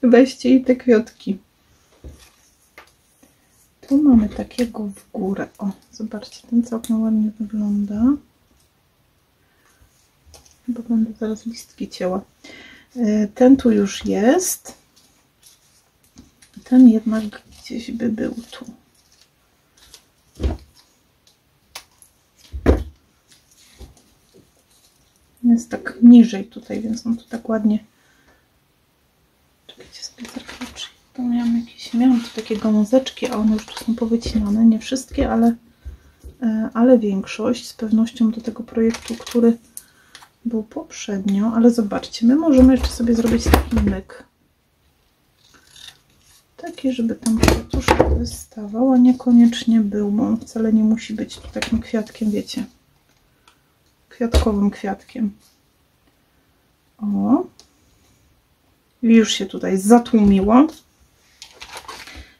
A: Weźcie i te kwiatki. Tu mamy takiego w górę. O, zobaczcie, ten całkiem ładnie wygląda. Chyba będę zaraz listki cięła. Ten tu już jest. Ten jednak gdzieś by był tu. Jest tak niżej tutaj, więc on tu tak ładnie. Czekajcie, sobie zerknę, to miałam tu takie gałązeczki, a one już tu są powycinane. Nie wszystkie, ale większość. Z pewnością do tego projektu, który był poprzednio. Ale zobaczcie, my możemy jeszcze sobie zrobić taki myk. Taki, żeby tam kwiatuszek wystawał, a niekoniecznie był, bo on wcale nie musi być tu takim kwiatkiem, wiecie. Kwiatkowym kwiatkiem. O. I już się tutaj zatłumiło.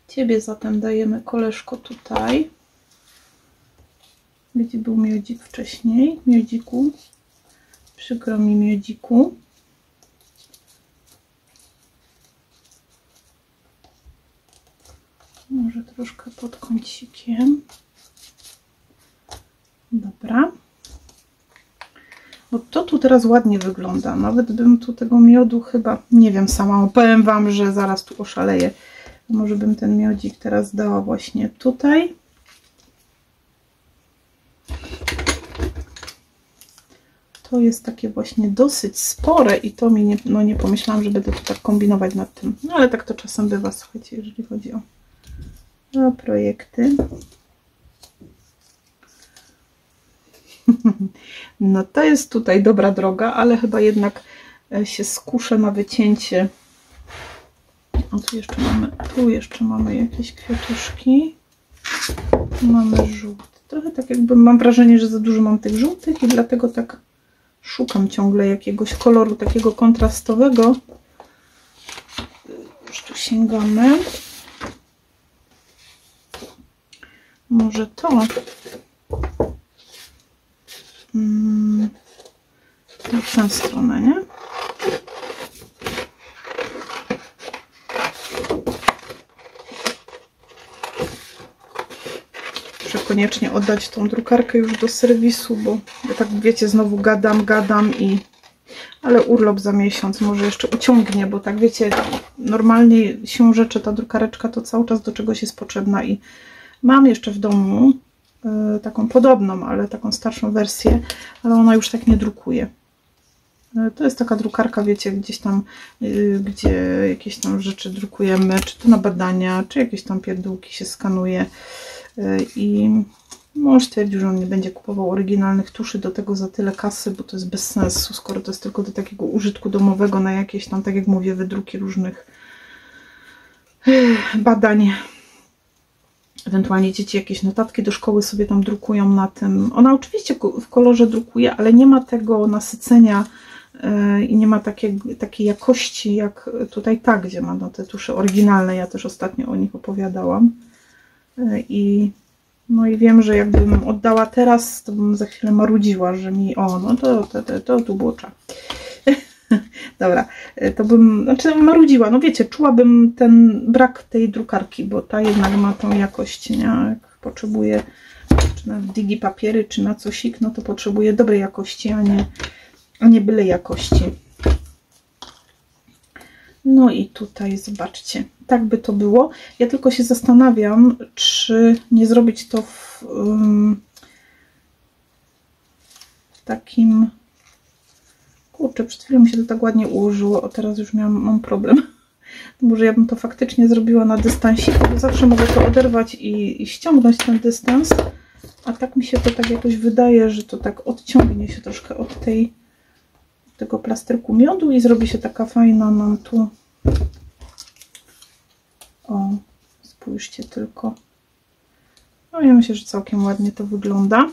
A: Ciebie zatem dajemy, koleżko, tutaj. Gdzie był miodzik wcześniej? Miodziku. Przykro mi, miodziku. Może troszkę pod kącikiem. Dobra. Bo to tu teraz ładnie wygląda. Nawet bym tu tego miodu chyba, nie wiem sama, powiem Wam, że zaraz tu oszaleję. Może bym ten miodzik teraz dała właśnie tutaj. To jest takie właśnie dosyć spore i to mi nie pomyślałam, że będę tu tak kombinować nad tym. No ale tak to czasem bywa, słuchajcie, jeżeli chodzi o projekty. No to jest tutaj dobra droga, ale chyba jednak się skuszę na wycięcie. O, tu jeszcze mamy jakieś kwiatuszki. Mamy żółty. Trochę tak jakby mam wrażenie, że za dużo mam tych żółtych i dlatego tak szukam ciągle jakiegoś koloru takiego kontrastowego. Już tu sięgamy. Może to. W tę stronę, nie? muszę koniecznie oddać tą drukarkę już do serwisu, bo ja tak wiecie, znowu gadam ale urlop za miesiąc może jeszcze uciągnie, bo tak wiecie, normalnie siłą rzeczy ta drukareczka to cały czas do czegoś jest potrzebna i mam jeszcze w domu taką podobną, ale taką starszą wersję, ale ona już tak nie drukuje. To jest taka drukarka, wiecie, gdzieś tam, gdzie jakieś tam rzeczy drukujemy, czy to na badania, czy jakieś tam pierdółki się skanuje i mąż twierdził, że on nie będzie kupował oryginalnych tuszy do tego za tyle kasy, bo to jest bez sensu, skoro to jest tylko do takiego użytku domowego na jakieś tam, tak jak mówię, wydruki różnych badań. Ewentualnie dzieci jakieś notatki do szkoły sobie tam drukują na tym. Ona oczywiście w kolorze drukuje, ale nie ma tego nasycenia i nie ma takiej jakości jak tutaj gdzie ma te tusze oryginalne. Ja też ostatnio o nich opowiadałam. No i wiem, że jakbym oddała teraz, to bym za chwilę marudziła, że mi, no to tu było trzeba. Dobra, to bym, znaczy marudziła, no wiecie, czułabym ten brak tej drukarki, bo ta jednak ma tą jakość, nie? Jak potrzebuje, czy na digipapiery, czy na cosik, no to potrzebuje dobrej jakości, a nie byle jakości. No i tutaj zobaczcie, tak by to było. Ja tylko się zastanawiam, czy nie zrobić to w takim... Kurczę, przed chwilą mi się to tak ładnie ułożyło, a teraz już mam problem. Może ja bym to faktycznie zrobiła na dystansiku, bo zawsze mogę to oderwać i ściągnąć ten dystans, a tak mi się to tak jakoś wydaje, że to tak odciągnie się troszkę od tego plasterku miodu i zrobi się taka fajna nam tu. O, spójrzcie tylko. No ja myślę, że całkiem ładnie to wygląda.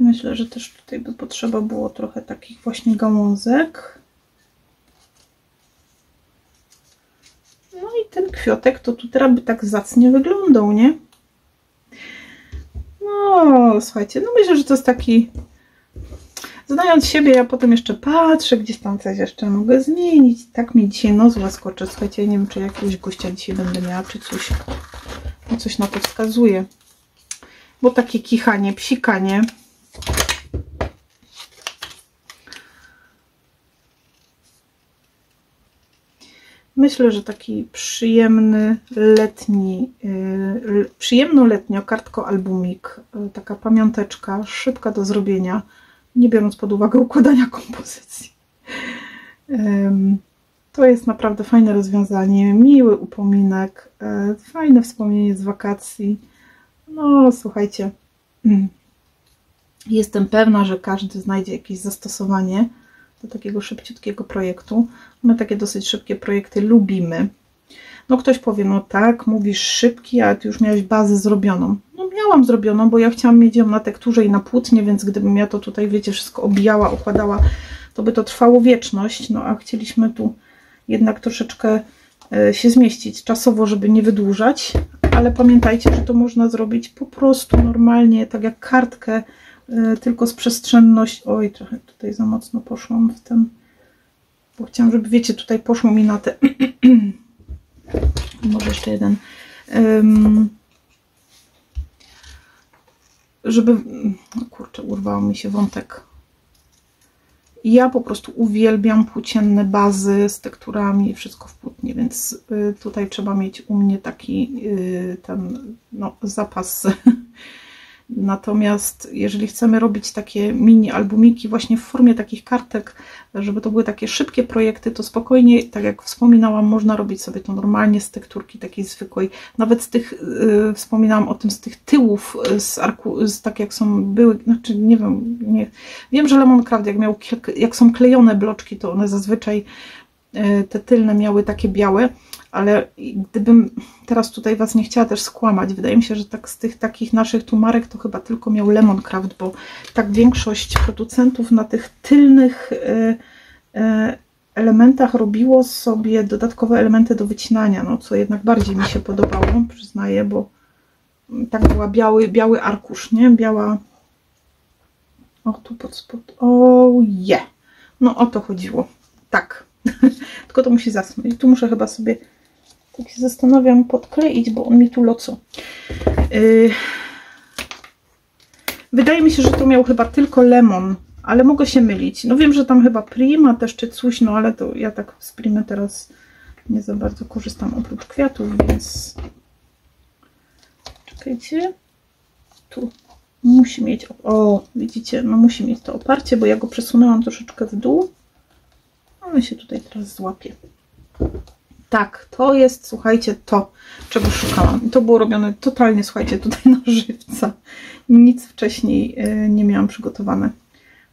A: I myślę, że też tutaj by potrzeba było trochę takich właśnie gałązek. No i ten kwiatek to tu teraz by tak zacnie wyglądał, nie? No, słuchajcie, no myślę, że to jest taki... Znając siebie, ja potem jeszcze patrzę, gdzieś tam coś jeszcze mogę zmienić. Tak mi dzisiaj nos łaskocze. Słuchajcie, ja nie wiem, czy jakiegoś gościa dzisiaj będę miała, czy coś. No coś na to wskazuje. Bo takie kichanie, psikanie. Myślę, że taki przyjemny letni, przyjemno-letnio kartko-albumik, taka pamiąteczka, szybka do zrobienia, nie biorąc pod uwagę układania kompozycji. To jest naprawdę fajne rozwiązanie, miły upominek, fajne wspomnienie z wakacji. No słuchajcie, jestem pewna, że każdy znajdzie jakieś zastosowanie do takiego szybciutkiego projektu. My takie dosyć szybkie projekty lubimy. No ktoś powie, no tak, mówisz szybki, a ty już miałeś bazę zrobioną. No miałam zrobioną, bo ja chciałam mieć ją na tekturze i na płótnie, więc gdybym ja to tutaj, wiecie, wszystko obijała, układała, to by to trwało wieczność. No a chcieliśmy tu jednak troszeczkę się zmieścić czasowo, żeby nie wydłużać. Ale pamiętajcie, że to można zrobić po prostu normalnie, tak jak kartkę, tylko z przestrzenność. Oj, trochę tutaj za mocno poszłam w ten, bo chciałam, żeby, wiecie, tutaj poszło mi na te może jeszcze jeden, żeby, no kurczę, urwał mi się wątek. Ja po prostu uwielbiam płócienne bazy z tekturami, wszystko w płótnie, więc tutaj trzeba mieć u mnie taki ten, no, zapas. Natomiast jeżeli chcemy robić takie mini albumiki właśnie w formie takich kartek, żeby to były takie szybkie projekty, to spokojnie, tak jak wspominałam, można robić sobie to normalnie z tekturki takiej zwykłej. Nawet z tych, wspominałam o tym, z tych tyłów, tak jak były, znaczy nie wiem, wiem, że Lemoncraft jak są klejone bloczki, to one zazwyczaj te tylne miały takie białe, ale gdybym teraz tutaj Was nie chciała też skłamać, wydaje mi się, że tak z tych takich naszych tu marek to chyba tylko miał Lemoncraft, bo tak większość producentów na tych tylnych elementach robiło sobie dodatkowe elementy do wycinania, no co jednak bardziej mi się podobało, przyznaję, bo tak była biały arkusz, nie? Biała, o tu pod spód, no o to chodziło, tak, tylko to musi zasnąć. Tu muszę chyba sobie, tak się zastanawiam, podkleić, bo on mi tu loco. Wydaje mi się, że to miał chyba tylko lemon, ale mogę się mylić. No wiem, że tam chyba Prima też czy coś, no ale to ja tak z Primy teraz nie za bardzo korzystam oprócz kwiatów, więc czekajcie. Tu musi mieć, o widzicie, no musi mieć to oparcie, bo ja go przesunęłam troszeczkę w dół. Ale się tutaj teraz złapie. Tak, to jest, słuchajcie, to, czego szukałam. I to było robione totalnie, słuchajcie, tutaj na żywca. Nic wcześniej nie miałam przygotowane.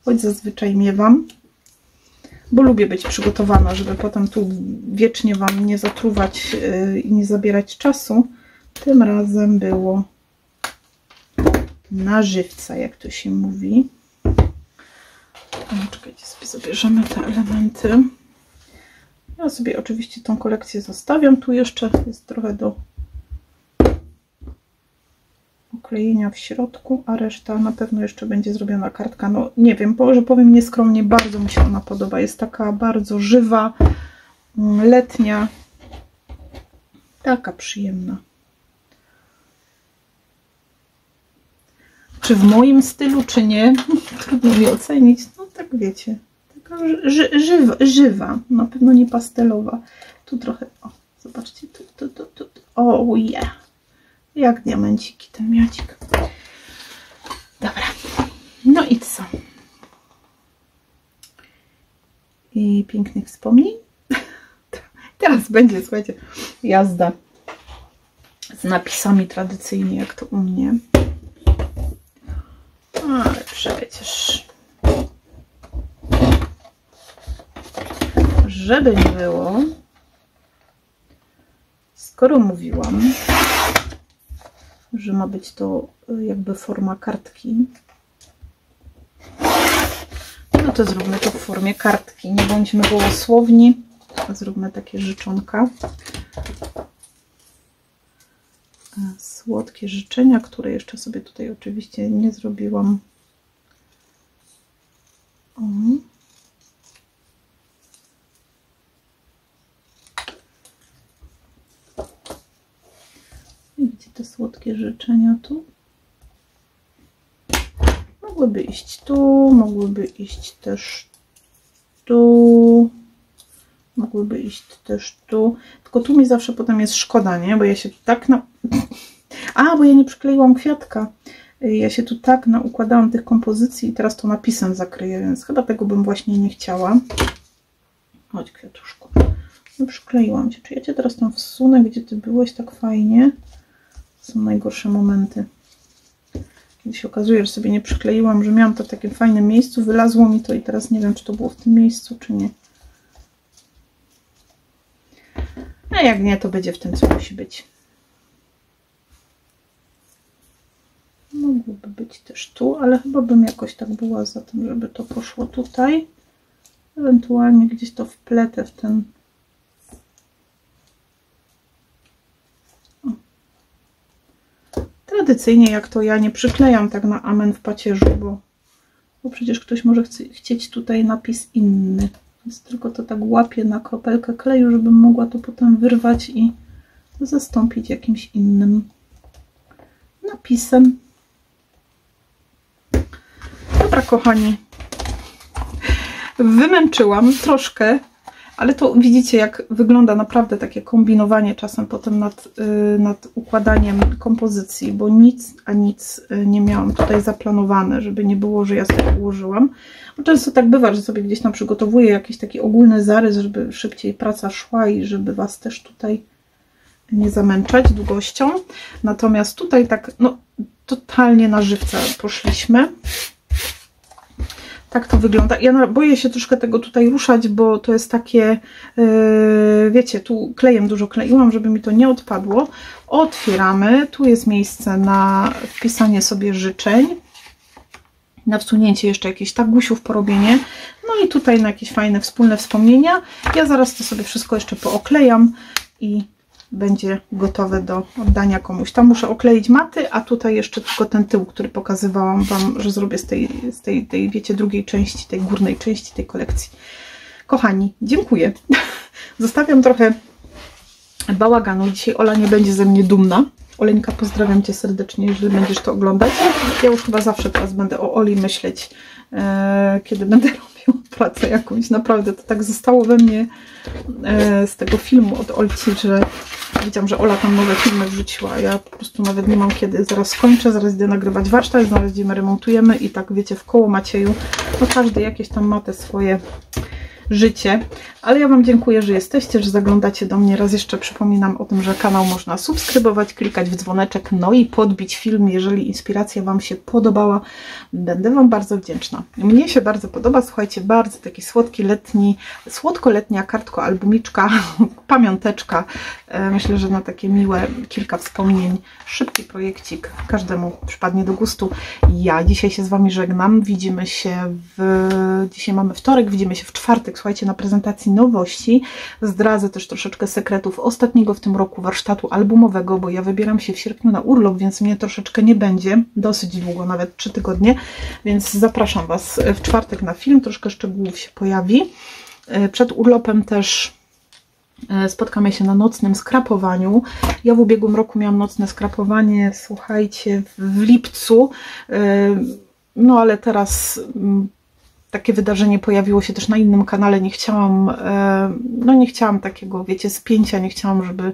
A: Choć zazwyczaj miewam, bo lubię być przygotowana, żeby potem tu wiecznie Wam nie zatruwać i nie zabierać czasu. Tym razem było na żywca, jak to się mówi. Czekajcie, sobie zabierzemy te elementy. Ja sobie oczywiście tą kolekcję zostawiam. Tu jeszcze jest trochę do oklejenia w środku, a reszta na pewno jeszcze będzie zrobiona kartka. No nie wiem, że powiem nieskromnie, bardzo mi się ona podoba. Jest taka bardzo żywa, letnia, taka przyjemna. Czy w moim stylu, czy nie? Trudno mi ocenić. No tak wiecie. Taka żywa. Na pewno nie pastelowa. Tu trochę, o, zobaczcie. Tu. O, yeah. Jak diamenciki ten miacik. Dobra. No i co? I pięknych wspomnień. Teraz będzie, słuchajcie, jazda z napisami tradycyjnie, jak to u mnie. Ale przecież, żeby nie było, skoro mówiłam, że ma być to jakby forma kartki, no to zróbmy to w formie kartki. Nie bądźmy gołosłowni, a zróbmy takie życzonka. Słodkie życzenia, które jeszcze sobie tutaj oczywiście nie zrobiłam. O. Widzicie te słodkie życzenia tu? Mogłyby iść tu, mogłyby iść też tu. Mogłyby iść też tu. Tylko tu mi zawsze potem jest szkoda, nie? Bo ja się tu tak bo ja nie przykleiłam kwiatka. Ja się tu tak naukładałam tych kompozycji i teraz to napisem zakryję, więc chyba tego bym właśnie nie chciała. Chodź, kwiatuszku. No przykleiłam cię. Czy ja cię teraz tam wsunę, gdzie ty byłeś tak fajnie? To są najgorsze momenty. Kiedy się okazuje, że sobie nie przykleiłam, że miałam to w takim fajnym miejscu, wylazło mi to i teraz nie wiem, czy to było w tym miejscu, czy nie. A jak nie, to będzie w tym, co musi być. Mogłoby być też tu, ale chyba bym jakoś tak była za tym, żeby to poszło tutaj. Ewentualnie gdzieś to wpletę w ten... O. Tradycyjnie jak to ja nie przyklejam tak na amen w pacierzu, bo przecież ktoś może chcieć tutaj napis inny. Więc tylko to tak łapię na kropelkę kleju, żebym mogła to potem wyrwać i zastąpić jakimś innym napisem. Dobra, kochani, wymęczyłam troszkę, ale to widzicie, jak wygląda naprawdę takie kombinowanie czasem potem nad układaniem kompozycji, bo nic nie miałam tutaj zaplanowane, żeby nie było, że ja sobie ułożyłam. Bo często tak bywa, że sobie gdzieś tam przygotowuję jakiś taki ogólny zarys, żeby szybciej praca szła i żeby Was też tutaj nie zamęczać długością. Natomiast tutaj tak, no, totalnie na żywca poszliśmy. Tak to wygląda. Ja boję się troszkę tego tutaj ruszać, bo to jest takie, wiecie, tu klejem dużo kleiłam, żeby mi to nie odpadło. Otwieramy. Tu jest miejsce na wpisanie sobie życzeń, na wsunięcie jeszcze jakichś tagusiów, porobienie. No i tutaj na jakieś fajne wspólne wspomnienia. Ja zaraz to sobie wszystko jeszcze pooklejam i będzie gotowe do oddania komuś. Tam muszę okleić maty, a tutaj jeszcze tylko ten tył, który pokazywałam Wam, że zrobię z tej wiecie, drugiej części, tej górnej części tej kolekcji. Kochani, dziękuję. Zostawiam trochę bałaganu. Dzisiaj Ola nie będzie ze mnie dumna, Oleńka, pozdrawiam Cię serdecznie, jeżeli będziesz to oglądać. Ja już chyba zawsze teraz będę o Oli myśleć, kiedy będę robiła pracę jakąś. Naprawdę to tak zostało we mnie z tego filmu od Olci, że widziałam, że Ola tam nowe filmy wrzuciła. Ja po prostu nawet nie mam kiedy. Zaraz skończę, zaraz idę nagrywać warsztat, zaraz idziemy, remontujemy i tak wiecie, w koło Macieju. No każdy jakieś tam ma te swoje życie, ale ja Wam dziękuję, że jesteście, że zaglądacie do mnie. Raz jeszcze przypominam o tym, że kanał można subskrybować, klikać w dzwoneczek, no i podbić film, jeżeli inspiracja Wam się podobała. Będę Wam bardzo wdzięczna. Mnie się bardzo podoba, słuchajcie, bardzo taki słodki, letni, słodko-letnia kartko-albumiczka, pamiąteczka. Myślę, że na takie miłe kilka wspomnień, szybki projekcik, każdemu przypadnie do gustu. Ja dzisiaj się z Wami żegnam, widzimy się dzisiaj mamy wtorek, widzimy się w czwartek, słuchajcie, na prezentacji nowości. Zdradzę też troszeczkę sekretów ostatniego w tym roku warsztatu albumowego, bo ja wybieram się w sierpniu na urlop, więc mnie troszeczkę nie będzie, dosyć długo, nawet 3 tygodnie, więc zapraszam Was w czwartek na film, troszkę szczegółów się pojawi. Przed urlopem też spotkamy się na nocnym skrapowaniu. Ja w ubiegłym roku miałam nocne skrapowanie, słuchajcie, w lipcu, no ale teraz takie wydarzenie pojawiło się też na innym kanale. Nie chciałam, no nie chciałam takiego, wiecie, spięcia, nie chciałam, żeby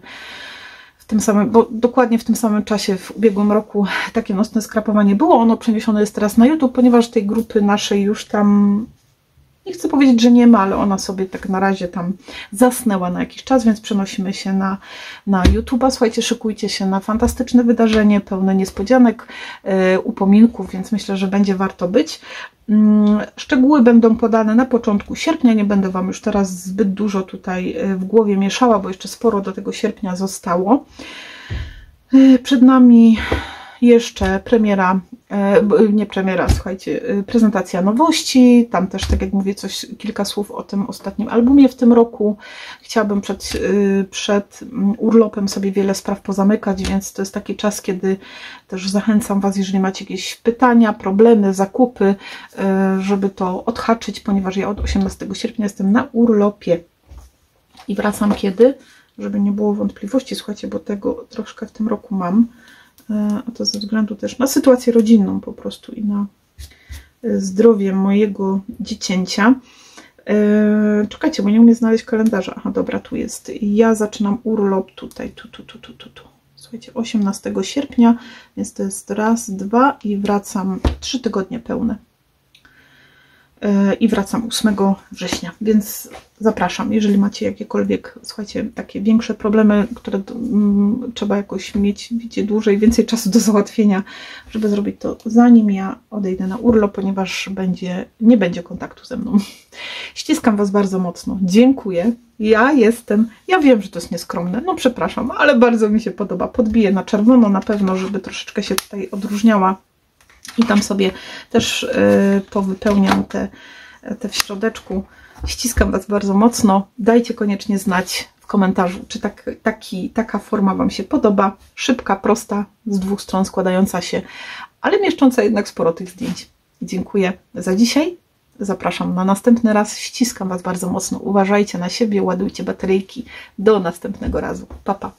A: w tym samym, bo dokładnie w tym samym czasie w ubiegłym roku takie nocne skrapowanie było. Ono przeniesione jest teraz na YouTube, ponieważ tej grupy naszej już tam, nie chcę powiedzieć, że nie ma, ale ona sobie tak na razie tam zasnęła na jakiś czas, więc przenosimy się na YouTube'a. Słuchajcie, szykujcie się na fantastyczne wydarzenie, pełne niespodzianek, upominków, więc myślę, że będzie warto być. Szczegóły będą podane na początku sierpnia, nie będę Wam już teraz zbyt dużo tutaj w głowie mieszała, bo jeszcze sporo do tego sierpnia zostało. Przed nami jeszcze premiera, nie premiera, słuchajcie, prezentacja nowości, tam też, tak jak mówię, kilka słów o tym ostatnim albumie w tym roku. Chciałabym przed urlopem sobie wiele spraw pozamykać, więc to jest taki czas, kiedy też zachęcam Was, jeżeli macie jakieś pytania, problemy, zakupy, żeby to odhaczyć, ponieważ ja od 18 sierpnia jestem na urlopie i wracam kiedy? Żeby nie było wątpliwości, słuchajcie, bo tego troszkę w tym roku mam. A to ze względu też na sytuację rodzinną po prostu i na zdrowie mojego dziecięcia. Czekajcie, bo nie umiem znaleźć kalendarza. Aha, dobra, tu jest. Ja zaczynam urlop tutaj, tu. Słuchajcie, 18 sierpnia, więc to jest raz, 2 i wracam 3 tygodnie pełne. I wracam 8 września, więc zapraszam, jeżeli macie jakiekolwiek, słuchajcie, takie większe problemy, które trzeba jakoś mieć, wiecie, dłużej, więcej czasu do załatwienia, żeby zrobić to zanim ja odejdę na urlop, ponieważ nie będzie kontaktu ze mną. Ściskam Was bardzo mocno, dziękuję. Ja wiem, że to jest nieskromne, no przepraszam, ale bardzo mi się podoba. Podbiję na czerwono na pewno, żeby troszeczkę się tutaj odróżniała. I tam sobie też powypełniam te w środeczku. Ściskam Was bardzo mocno. Dajcie koniecznie znać w komentarzu, czy taka forma Wam się podoba. Szybka, prosta, z 2 stron składająca się, ale mieszcząca jednak sporo tych zdjęć. Dziękuję za dzisiaj. Zapraszam na następny raz. Ściskam Was bardzo mocno. Uważajcie na siebie, ładujcie bateryjki. Do następnego razu. Pa, pa.